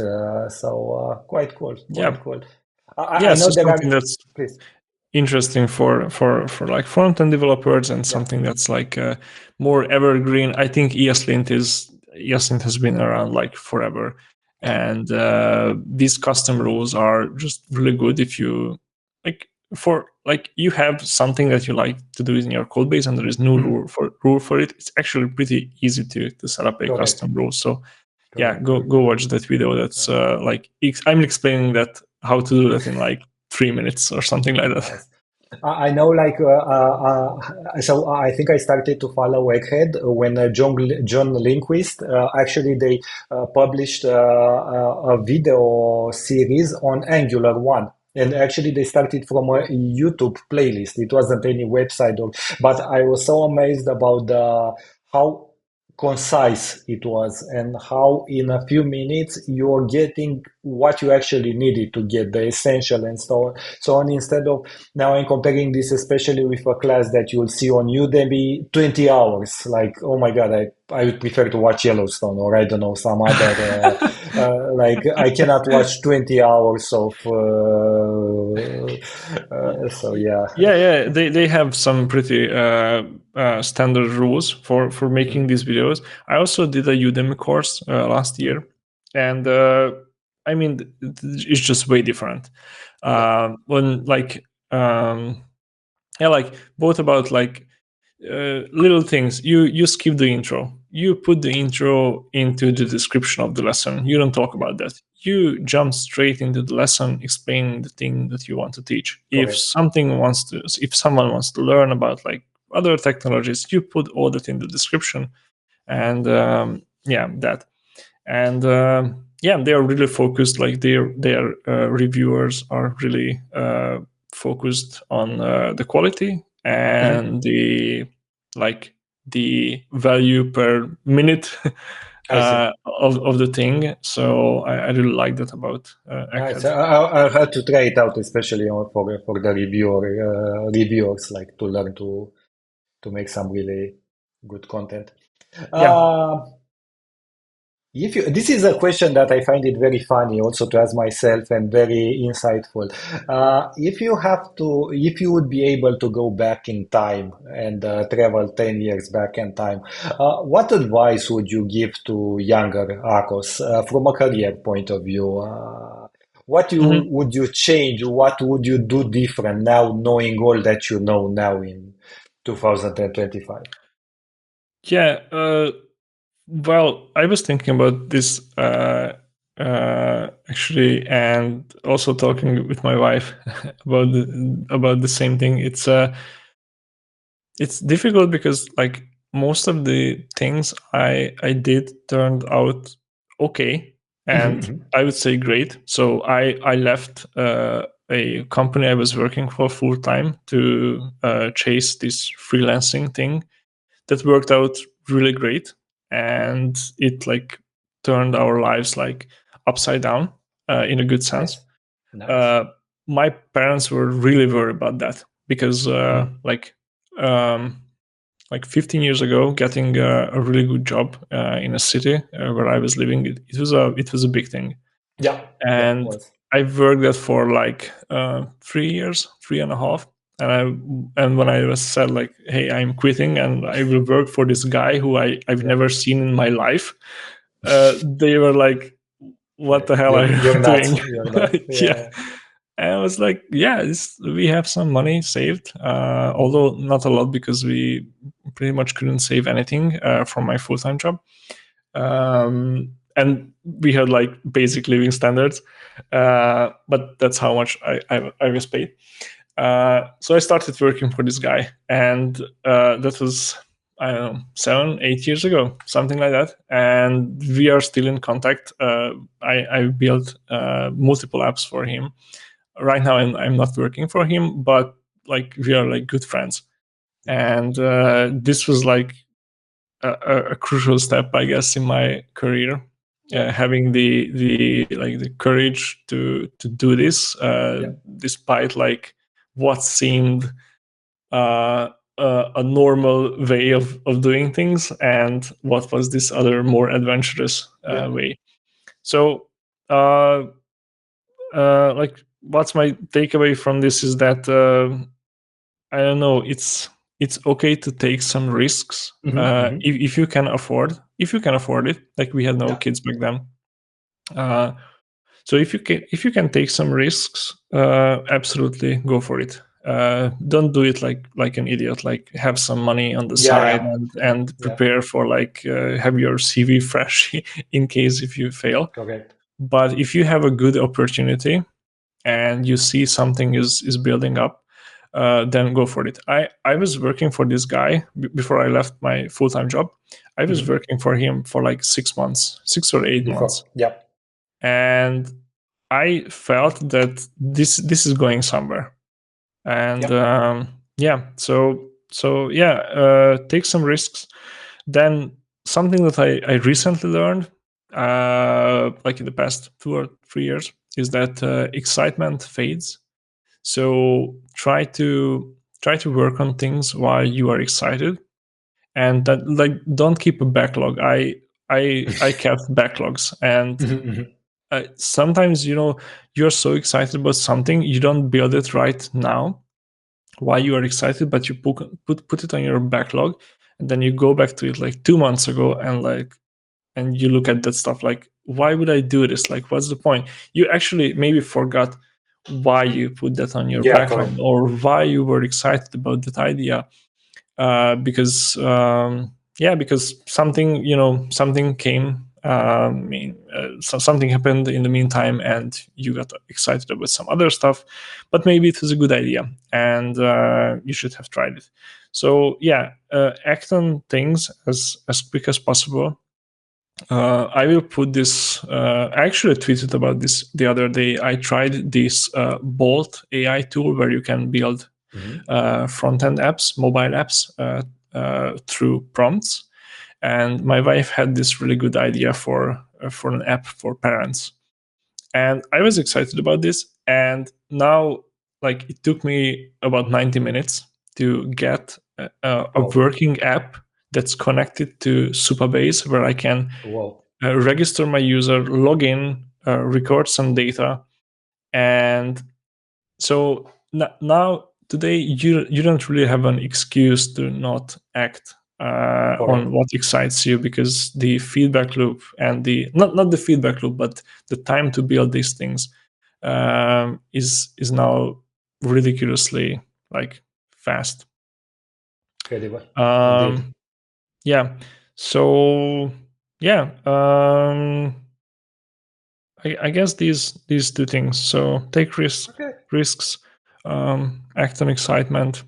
Quite cool, Yeah, quite cool. yeah. I know So there something are. that's Please, interesting for like front end developers, and yeah, something that's like more evergreen. I think ESLint has been around like forever, yeah, and these custom rules are just really good if you like for like you have something that you like to do in your code base, and there is no mhm, rule for it. It's actually pretty easy to set up a correct, custom rule. So yeah, correct, go watch that video. That's correct. like I'm explaining that how to do that in like 3 minutes or something like that. Nice. I know, like, so I think I started to follow Egghead when John Lindquist, actually they published a video series on Angular 1. And actually, they started from a YouTube playlist. It wasn't any website, but I was so amazed about how concise it was and how in a few minutes you're getting what you actually needed to get the essential and so on, instead of now I'm comparing this especially with a class that you'll see on Udemy, 20 hours. Like, oh my God, I would prefer to watch Yellowstone or I don't know, some other, like I cannot watch 20 hours of, so yeah. Yeah, they have some pretty standard rules for making Mhm. these videos. I also did a Udemy course last year, and I mean it's just way different. Yeah, When like yeah, like both about like little things. You skip the intro. You put the intro into the description of the lesson. You don't talk yeah, about that. You jump straight into the lesson, explaining the thing that you want to teach. correct. If someone wants to learn about like other technologies, you put all that in the description, and yeah, that. And yeah, they are really focused. Like their reviewers are really focused on the quality Mhm. and the like the value per minute I see. of the thing. So I really like that about Nice. Egghead. I'll have to try it out, especially for the reviewers, like to learn to make some really good content. Yeah. Uh, If you, this is a question that I find it very funny also to ask myself and very insightful. If you would be able to go back in time and travel 10 years back in time, what advice would you give to younger Akos from a career point of view? What Mhm. would you change? What would you do different now, knowing all that you know now in 2025? Yeah. Well, I was thinking about this actually, and also talking with my wife about the same thing. It's difficult because like most of the things I did turned out okay, and I would say great. So I left a company I was working for full time to chase this freelancing thing that worked out really great, and it like turned our lives like upside down in a good sense. Nice, nice. uh, my parents were really worried about that because Mhm. um, like 15 years ago, getting a really good job in a city where I was living, it was a big thing. Yeah, yeah, And was. I worked that for like 3 years, 3.5. And when I was said like, hey, I'm quitting and I will work for this guy who I've Yeah, never seen in my life, they were like, what yeah. the hell are You're you not. doing? You're not. Yeah. Yeah, And I was like, yeah, we have some money saved, although not a lot because we pretty much couldn't save anything from my full time job. And we had like basic living standards, but that's how much I was paid. So I started working for this guy, and that was, I don't know, 7, 8 years ago, something like that. And we are still in contact. I built multiple apps for him. Right now, I'm not working for him, but like we are like good friends. And this was like a crucial step, I guess, in my career. yeah, Having the like the courage to do this, yeah, despite like what seemed a normal way of doing things, and what was this other more adventurous yeah. way. So, uh, like, what's my takeaway from this is that I don't know. It's okay to take some risks if you can afford it. Like we had no Yeah, kids back then, uh, so if you can take some risks, absolutely go for it. Don't do it like an idiot. Like have some money on the yeah, side yeah, and yeah. prepare for like have your CV fresh in case if you fail. Correct. But if you have a good opportunity and you see something is building up, then go for it. I was working for this guy before I left my full-time job. I was Mhm. working for him for like 6 months, 6 or 8 months, Before, yep, and I felt that this is going somewhere. And yep. yeah, so yeah, take some risks. Then something that I recently learned, like in the past 2 or 3 years, is that excitement fades. So try to work on things while you are excited, and that, like, don't keep a backlog. I kept backlogs, and Mhm, mhm. sometimes, you're so excited about something, you don't build it right now why you are excited, but you put it on your backlog, and then you go back to it like 2 months ago, and you look at that stuff like, why would I do this? Like, what's the point? You actually maybe forgot why you put that on your Yeah, backlog, correct. or why you were excited about that idea, because yeah, because something came. Something happened in the meantime, and you got excited about some other stuff, but maybe it was a good idea, and you should have tried it. So yeah, act on things as quick as possible. I will put this. I actually tweeted about this the other day. I tried this Bolt AI tool where you can build Mhm. front-end apps, mobile apps, through prompts. And my wife had this really good idea for an app for parents, and I was excited about this. And now, like, it took me about 90 minutes to get a Wow, working app that's connected to Supabase, where I can wow. register my user, log in, record some data, and so now today you don't really have an excuse to not act on Correct. what excites you, because the feedback loop and the not the feedback loop, but the time to build these things is now ridiculously, like, fast. Incredible. Indeed. um yeah, so yeah, I guess these two things. So take Okay. risks, act on excitement.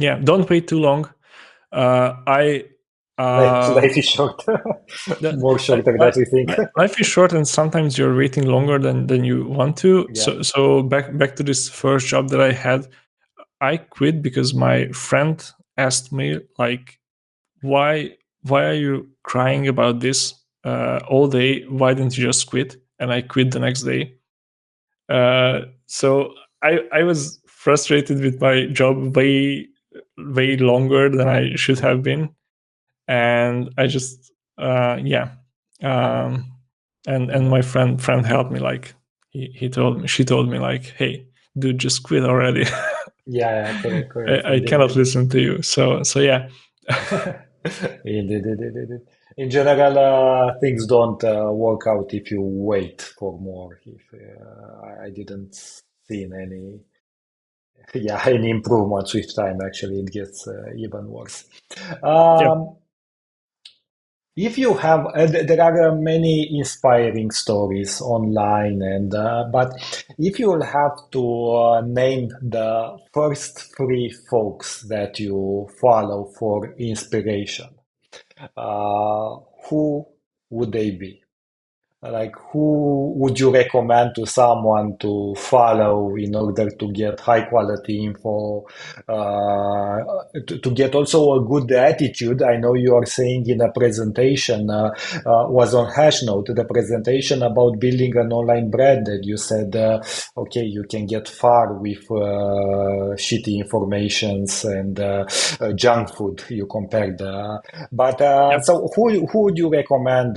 Yeah, don't wait too long. I Life is short. the, More shorter than we think. life is short, and sometimes you're waiting longer than you want to. Yeah. So back to this first job that I had. I quit because my friend asked me, like, why are you crying about this all day? Why didn't you just quit? And I quit the next day. So I was frustrated with my job way longer than I should have been, and I just yeah, um, and my friend helped me. Like, she told me, like, hey, dude, just quit already. Yeah, yeah, correct, correct. I Indeed, cannot indeed. listen to you. So yeah. Indeed, indeed, indeed. In general, things don't work out if you wait for more. If I didn't see any, yeah, any improvements with time. Actually, it gets even worse. Yeah. Um, If you have, there are many inspiring stories online, and but if you will have to name the first three folks that you follow for inspiration, uh, who would they be? Like, who would you recommend to someone to follow in order to get high quality info, to get also a good attitude? I know you are saying in a presentation, was on Hashnote, the presentation about building an online brand, and you said, okay, you can get far with shitty informations and junk food. You compared, but Yep. so who would you recommend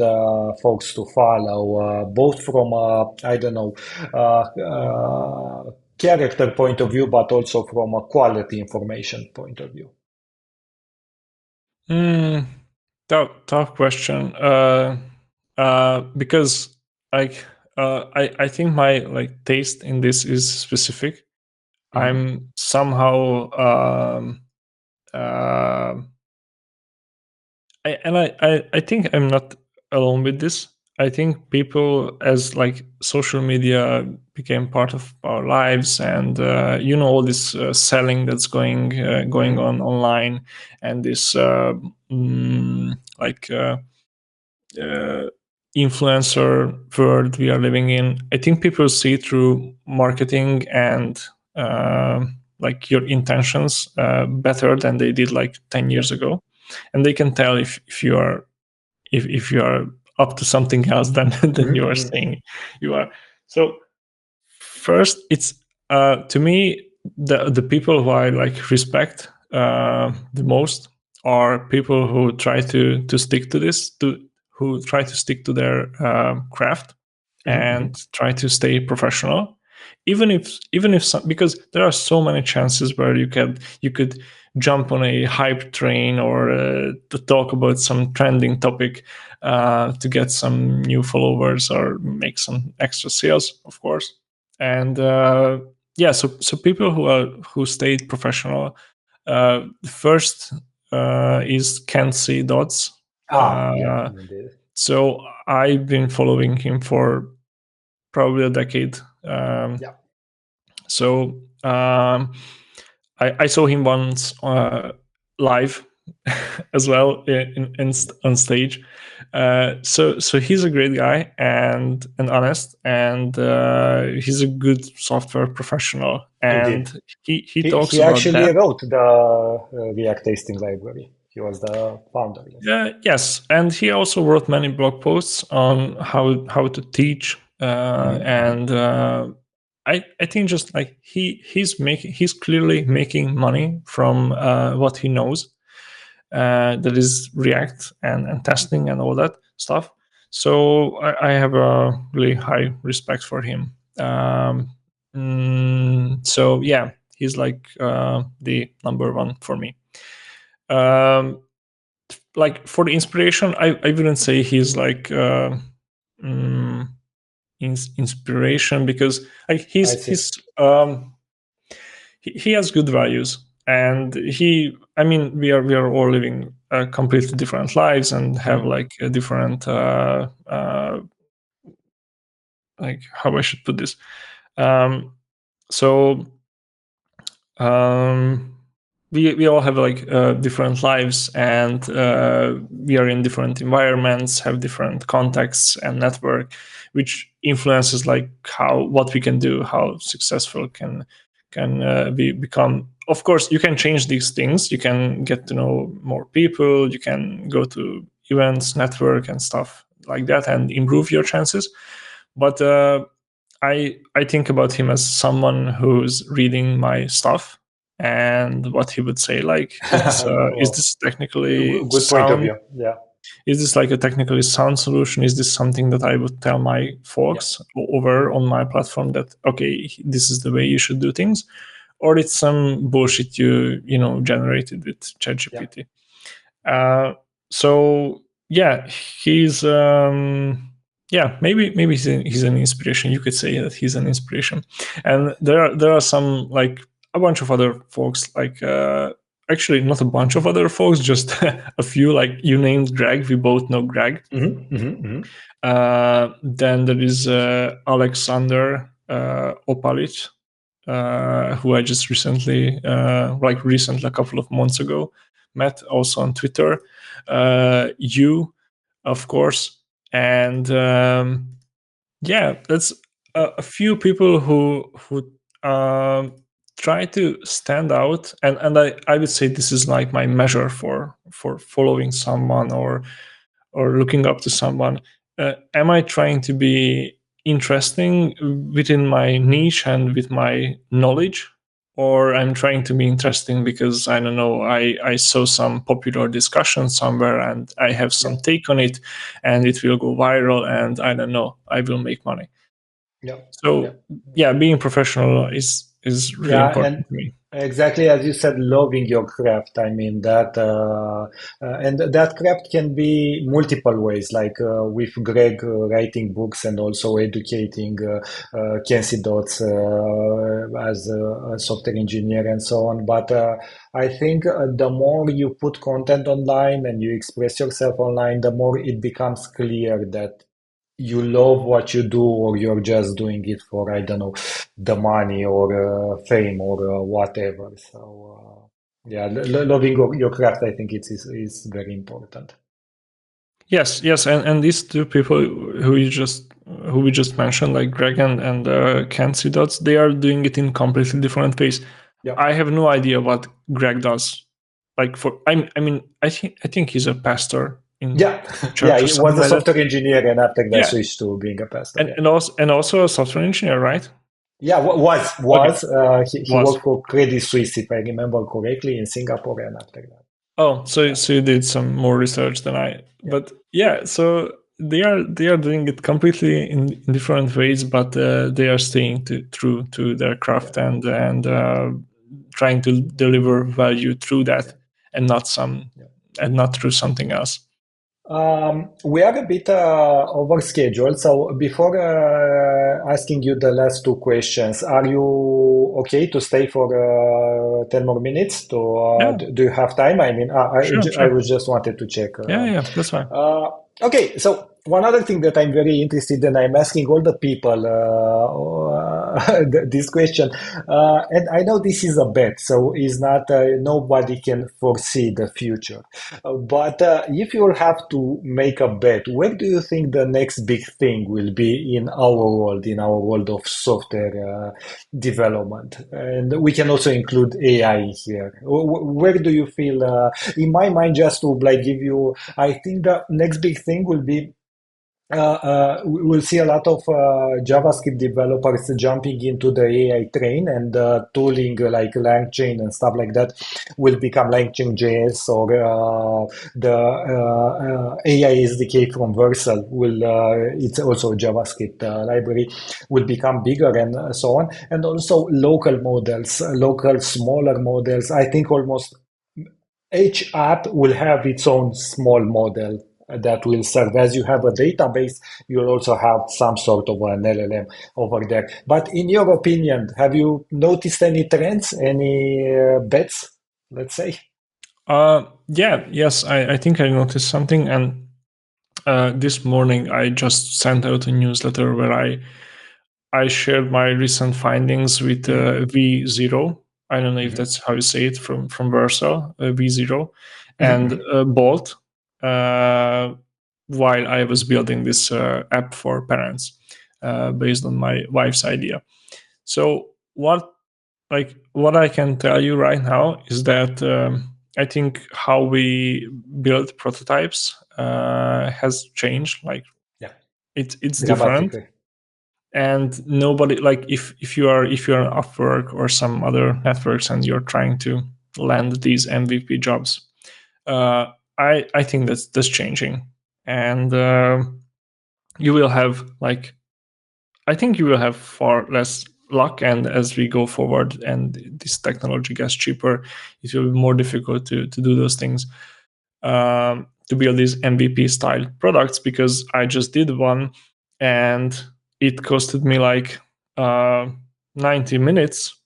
folks to follow, both from I don't know, character point of view, but also from a quality information point of view? Mm, tough question. Because, like, I think my, like, taste in this is specific. Mhm. I'm somehow uh, I think I'm not alone with this. I think people, as, like, social media became part of our lives, and all this selling that's going Hmm. on online, and this like uh, influencer world we are living in. I think people see through marketing and like your intentions better than they did like 10 Yeah. years ago, and they can tell if you are if you are up to something else than than you are Hmm. saying you are. So first, it's to me the people who I like respect the most are people who try to stick to this, to who try to stick to their craft and Hmm. try to stay professional, even if some, because there are so many chances where you could jump on a hype train or to talk about some trending topic to get some new followers or make some extra sales, of course. And yeah, so people who stayed professional. The first is Kenzie Dodds. Ah, yeah, Uh, indeed. so I've been following him for probably a decade. Yeah. So I saw him once live as well on stage. So he's a great guy and honest, and he's a good software professional, Indeed. and he talks He about actually that. wrote the React testing library. He was the founder, yes. Yes, and he also wrote many blog posts on how to teach, Hmm. and I think just like he's clearly making money from what he knows, that is React and testing and all that stuff. So I have a really high respect for him. So yeah, he's like the number one for me. Um, like for the inspiration, I wouldn't say he's like mm, inspiration, because like I see. he has good values, and I mean, we are all living completely different lives and have Hmm. like a different like how I should put this. um so um we all have like different lives, and we are in different environments, have different contexts and network, which influences like how what we can do, how successful can we become. Of course, you can change these things, you can get to know more people, you can go to events, network and stuff like that, and improve your chances. But I think about him as someone who's reading my stuff, and what he would say, like, is Well, this technically good point of sound? view. Yeah. Is this like a technically sound solution? Is this something that I would tell my Yeah. folks over on my platform that okay, this is the way you should do things, or it's some bullshit you generated with Yeah. ChatGPT? Uh, so yeah, he's maybe he's an inspiration. You could say that he's an inspiration, and there are some like a bunch of other folks like actually not a bunch of other folks, just a few. Like you named Greg, we both know Greg. Hmm. Hmm. Hmm. Then there is Alexander Opalic, who I just recently, a couple of months ago, met also on Twitter. You, of course, and yeah, that's a few people who try to stand out, and I would say this is like my measure for following someone or looking up to someone. Am I trying to be interesting within my niche and with my knowledge, or I'm trying to be interesting because I don't know, I saw some popular discussion somewhere and I have Yeah. some take on it, and it will go viral, and I don't know, I will make money. Yeah. Yeah. So yeah, being professional is really Yeah, important and to me. exactly as you said, loving your craft. I mean that, and that craft can be multiple ways. Like with Greg writing books and also educating Kenzie Dots as a software engineer and so on. But I think the more you put content online and you express yourself online, the more it becomes clear that you love what you do, or you're just doing it for, I don't know, the money or fame or whatever. So yeah, loving your craft, I think is very important. Yes, and these two people who we just mentioned, like Greg and Kenzie Dots, they are doing it in completely different ways. Yeah. I have no idea what Greg does. Like I mean, I think he's a pastor in Yeah, yeah, church or he was something a like that. software engineer and after that Yeah, switched to being a pastor. Yeah. and also a software engineer, right? Yeah, Okay, he was. worked for Credit Suisse, if I remember correctly, in Singapore, and after that, Oh, so yeah, so you did some more research than I. yeah, But yeah, so they are doing it completely in different ways, but they are staying true to their yeah, craft and trying to deliver value through yeah, that, and not some yeah. and not through something else. We are a bit over schedule, so before asking you the last two questions, are you okay to stay for 10 more minutes? Yeah, Do you have time? I mean, sure, I sure. was just wanted to check. Yeah, that's fine. Okay, so one other thing that I'm very interested in, I'm asking all the people this question, and I know this is a bet, so it's not nobody can foresee the future. But if you will have to make a bet, where do you think the next big thing will be in our world of software development? And we can also include AI here. Where do you feel, in my mind, just to like give you, I think the next big thing will be we'll see a lot of JavaScript developers jumping into the AI train, and tooling like LangChain and stuff like that will become LangChain JS, or the AI SDK from Vercel will, it's also a JavaScript library, will become bigger, and so on. And also local models, local smaller models. I think almost each app will have its own small model that will serve. As you have a database, you'll also have some sort of an LLM over there. But in your opinion, have you noticed any trends, any bets, let's say? Yes, I think I noticed something, and this morning I just sent out a newsletter where I shared my recent findings with Hmm. V0. I don't know if Hmm. that's how you say it from Versa, V0, and Hmm. Bolt, uh, while I was building this app for parents based on my wife's idea. So what I can tell you right now is that I think how we build prototypes has changed. Like Yeah, it's different, dramatically. and nobody, like if you're on Upwork or some other networks and you're trying to land these MVP jobs, uh, I think that's changing, and you will have like I think you will have far less luck, and as we go forward and this technology gets cheaper, it will be more difficult to do those things, to build these MVP style products, because I just did one and it costed me like uh, 90 minutes,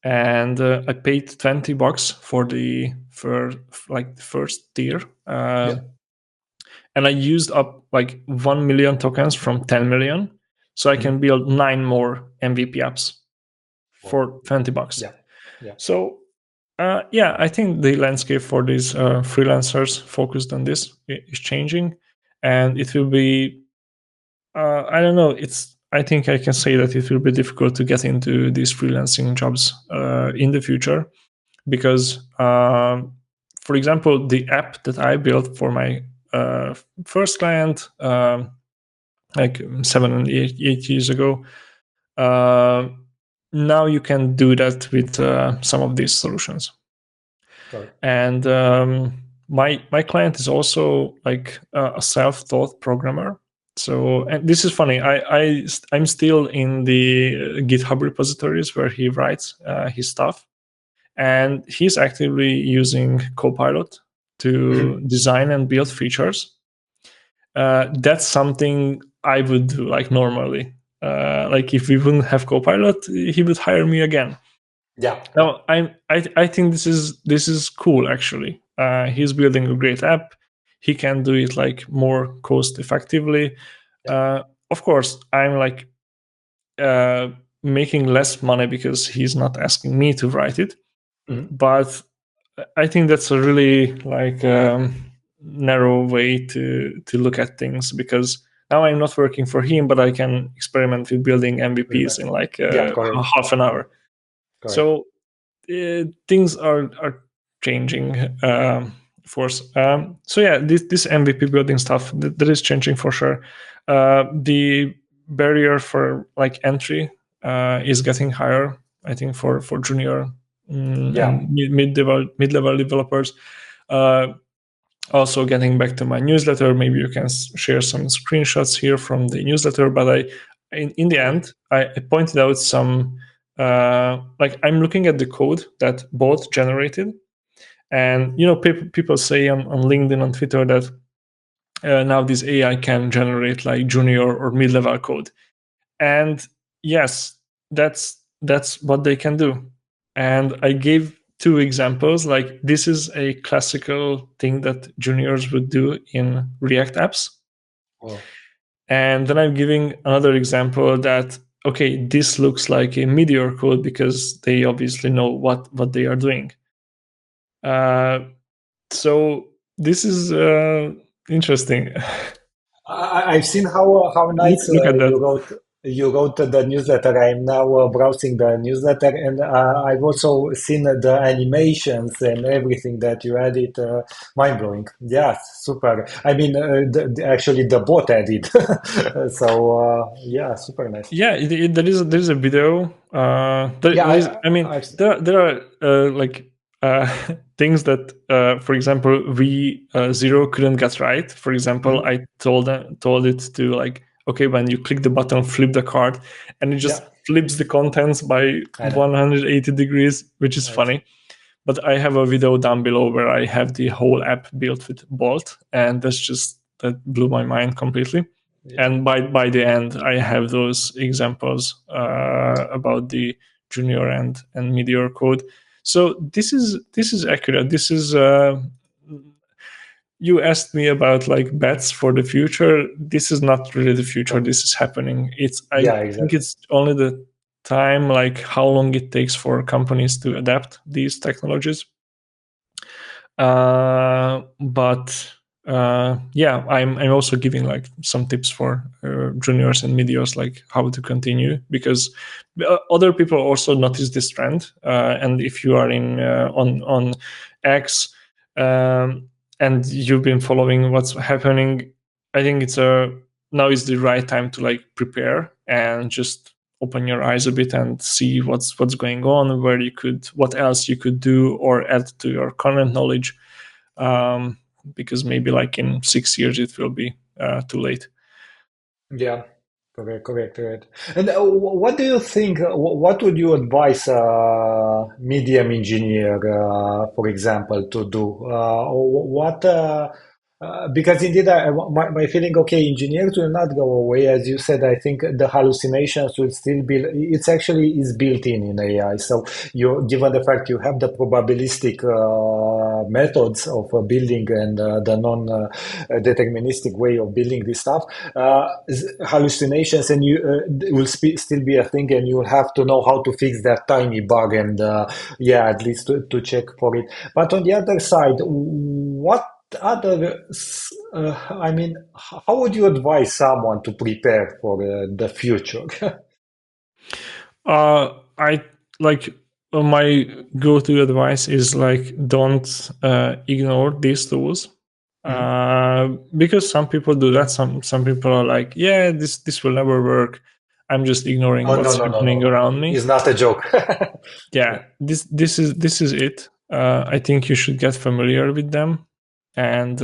and I paid $20 for the first tier, Yeah. and I used up like 1 million tokens from 10 million, so I can Hmm. build 9 more MVP apps Wow. for $20. Yeah. Yeah. So yeah, I think the landscape for these freelancers focused on this is changing, and it will be. I don't know. I think I can say that it will be difficult to get into these freelancing jobs in the future, because, for example, the app that I built for my first client, like 7 and 8 years ago, uh, now you can do that with some of these solutions. Correct. And my client is also like a self-taught programmer. So, and this is funny. I'm still in the GitHub repositories where he writes his stuff, and he's actively using Copilot to Mhm. design and build features. That's something I would do like normally. Like if we wouldn't have Copilot, he would hire me again. Yeah. Yeah. No, I think this is cool actually. He's building a great app. he can do it like more cost effectively. Of course, I'm like making less money because he's not asking me to write it. But I think that's a really like narrow way to look at things, because now I'm not working for him, but I can experiment with building MVPs in like Yeah, correct. half an hour. Correct. So things are changing, of course. So yeah, this MVP building stuff that is changing for sure. The barrier for like entry is getting higher, I think, for junior and mid-level developers. Also, getting back to my newsletter, maybe you can share some screenshots here from the newsletter. But in the end, I pointed out some, like I'm looking at the code that both generated, and people say on LinkedIn, on Twitter, that now this AI can generate like junior or mid-level code, and yes, that's what they can do. And I gave two examples. Like, this is a classical thing that juniors would do in React apps. And then I'm giving another example that, okay, this looks like a Meteor code because they obviously know what they are doing. So this is interesting. I've seen how nice Look at that. you wrote the newsletter. I'm now browsing the newsletter, and I've also seen the animations and everything that you added. Mind blowing. Yeah, super. I mean, actually, the bot added. So yeah, super nice. Yeah, there is a video. Yeah, I mean, I've there are like things that, for example, V0 couldn't get right. For example, I told it to, like, okay, when you click the button, flip the card, and it just flips the contents by I know. 180 degrees, which is Right. funny. But I have a video down below where I have the whole app built with Bolt, and that blew my mind completely. Yeah. And by the end, I have those examples about the junior and Meteor code. So this is accurate. This is you asked me about like bets for the future. This is not really the future. No. This is happening. I Yeah, think exactly. it's only the time, like how long it takes for companies to adapt these technologies. But yeah, I'm also giving like some tips for juniors and medios, like how to continue, because other people also notice this trend. And if you are in on X, and you've been following what's happening, I think now is the right time to like prepare and just open your eyes a bit and see what's going on, what else you could do or add to your current knowledge, because maybe like in 6 years it will be too late. Yeah, correct. And what do you think? What would you advise a medium engineer, for example, to do? What? Because indeed, my feeling, okay, engineers will not go away. As you said, I think the hallucinations will still be. It's actually is built in AI. So you, given the fact you have the probabilistic methods of building and the non-deterministic way of building this stuff, hallucinations and you will still be a thing, and you will have to know how to fix that tiny bug and yeah, at least to check for it. But on the other side, what other I mean, how would you advise someone to prepare for the future? I like my go-to advice is like don't ignore these tools, because some people do that. Some people are like, yeah, this will never work. I'm just ignoring Oh, no, what's no, no, happening no. around me. It's not a joke. Yeah, this is it. I think you should get familiar with them, and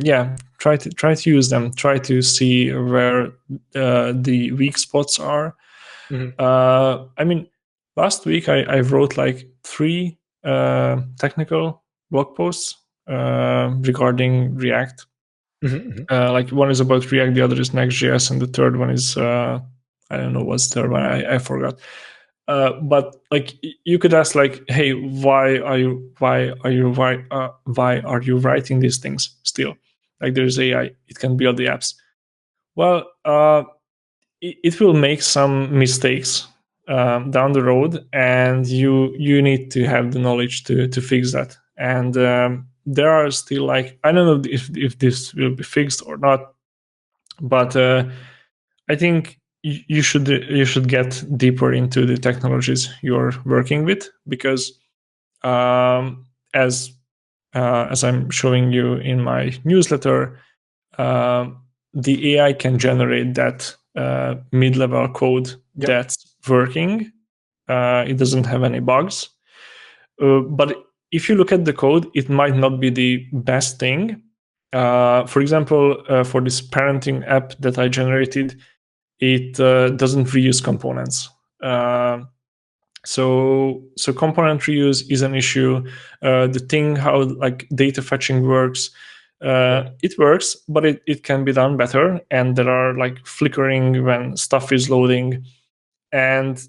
yeah, try to use them. Try to see where the weak spots are. I mean, last week I wrote like 3 technical blog posts regarding React. Like, one is about React, the other is Next.js, and the third one is I don't know what's the third one. I forgot. But like you could ask like, hey, why are you writing these things still? Like there's AI, it can build the apps. Well, it will make some mistakes down the road, and you need to have the knowledge to fix that. And there are still like, I don't know if this will be fixed or not, but I think you should get deeper into the technologies you're working with, because um, as as I'm showing you in my newsletter, the AI can generate that mid-level code that's working. It doesn't have any bugs. But if you look at the code, it might not be the best thing. For example, for this parenting app that I generated, it doesn't reuse components. So component reuse is an issue. The thing how like data fetching works, it works, but it can be done better. And there are like flickering when stuff is loading, and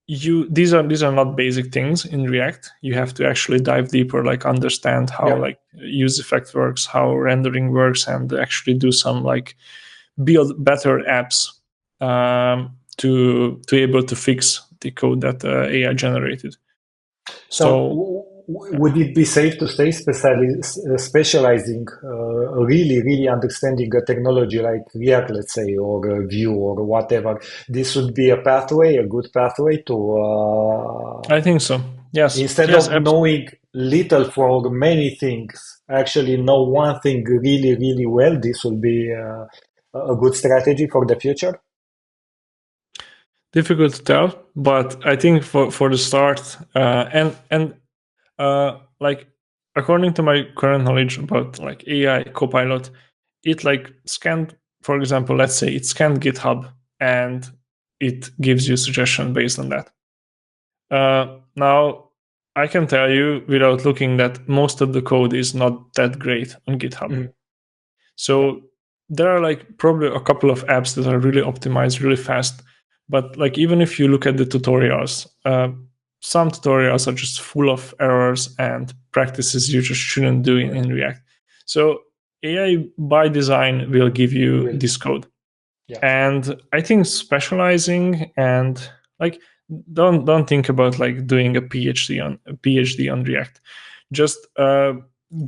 these are not basic things in React. You have to actually dive deeper, like understand how like use effect works, how rendering works, and actually do some like build better apps to able to fix the code that AI generated. So would it be safe to say specializing, really understanding a technology like React, let's say, or Vue or whatever, this would be a pathway, a good pathway to, I think so. Yes. instead Yes. of knowing little for many things, actually know one thing really, really well. This will be a good strategy for the future. Difficult to tell, but I think for the start, like according to my current knowledge about like AI Copilot, it like scanned, for example, let's say it scanned GitHub and it gives you suggestion based on that. Now I can tell you without looking that most of the code is not that great on GitHub. So there are like probably a couple of apps that are really optimized really fast. But like even if you look at the tutorials, some tutorials are just full of errors and practices you just shouldn't do in React. So AI by design will give you this code. And I think specializing and like don't think about like doing a PhD on React. Just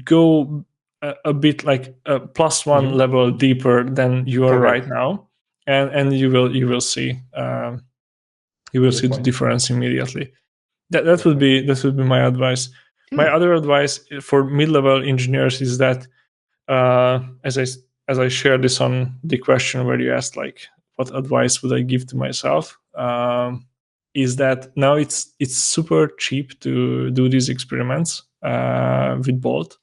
go a bit like a +1 level deeper than you are right now, and you will see the difference immediately. That would be my advice. My other advice for mid-level engineers is that as I shared this on the question where you asked like what advice would I give to myself, is that now it's super cheap to do these experiments with Bolt.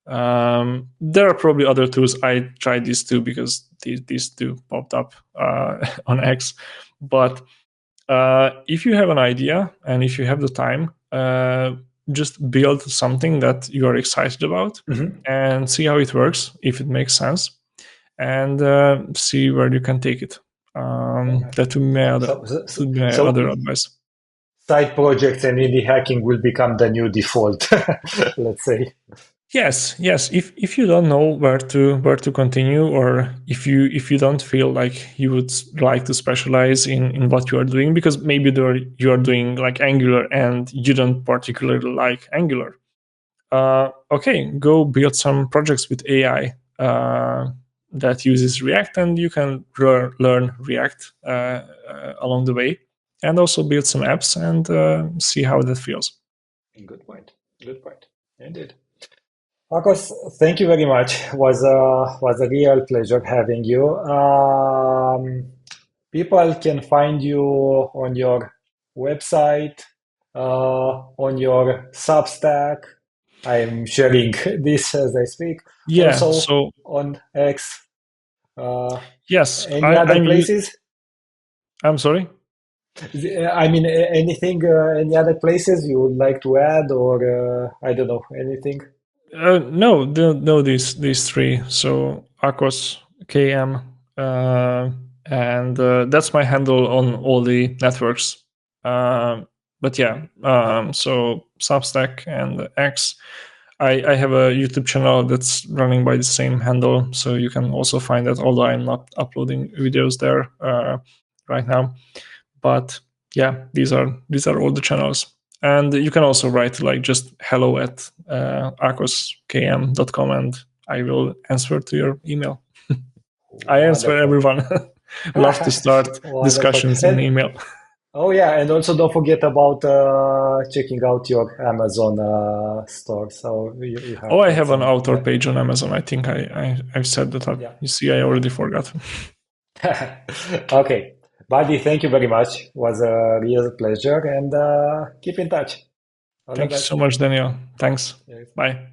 There are probably other tools. I tried these two because these two popped up on X. But if you have an idea and if you have the time, just build something that you are excited about and see how it works, if it makes sense, and see where you can take it. That would be my other advice. Side projects and indie hacking will become the new default, let's say. Yes. If you don't know where to continue, or if you don't feel like you would like to specialize in what you are doing, because maybe you are doing like Angular and you don't particularly like Angular. Okay, go build some projects with AI that uses React, and you can learn React along the way, and also build some apps and see how that feels. Good point. Good point. Indeed. Marcos, thank you very much. Was a real pleasure having you. People can find you on your website, on your Substack. I'm sharing this as I speak. Yeah. Also So on X. yes, Any other I'm. places? I'm sorry. I mean, anything, any other places you would like to add, or I don't know, anything? No, these three. So Akos, KM, and that's my handle on all the networks. But yeah, so Substack and X. I have a YouTube channel that's running by the same handle, so you can also find that. Although I'm not uploading videos there right now, but yeah, these are all the channels. And you can also write like just hello at arcoskm.com, and I will answer to your email. I answer Wonderful. everyone. Love to start Wonderful. discussions in And email. oh yeah, and also don't forget about checking out your Amazon store. So you have Oh, I got have an some author there. page on Amazon. I think I've set that up. Yeah. You see, I already forgot. Okay. Buddy, thank you very much. Was a real pleasure and keep in touch. All the Thank you so best. much, Daniel. Thanks. Yes. Bye.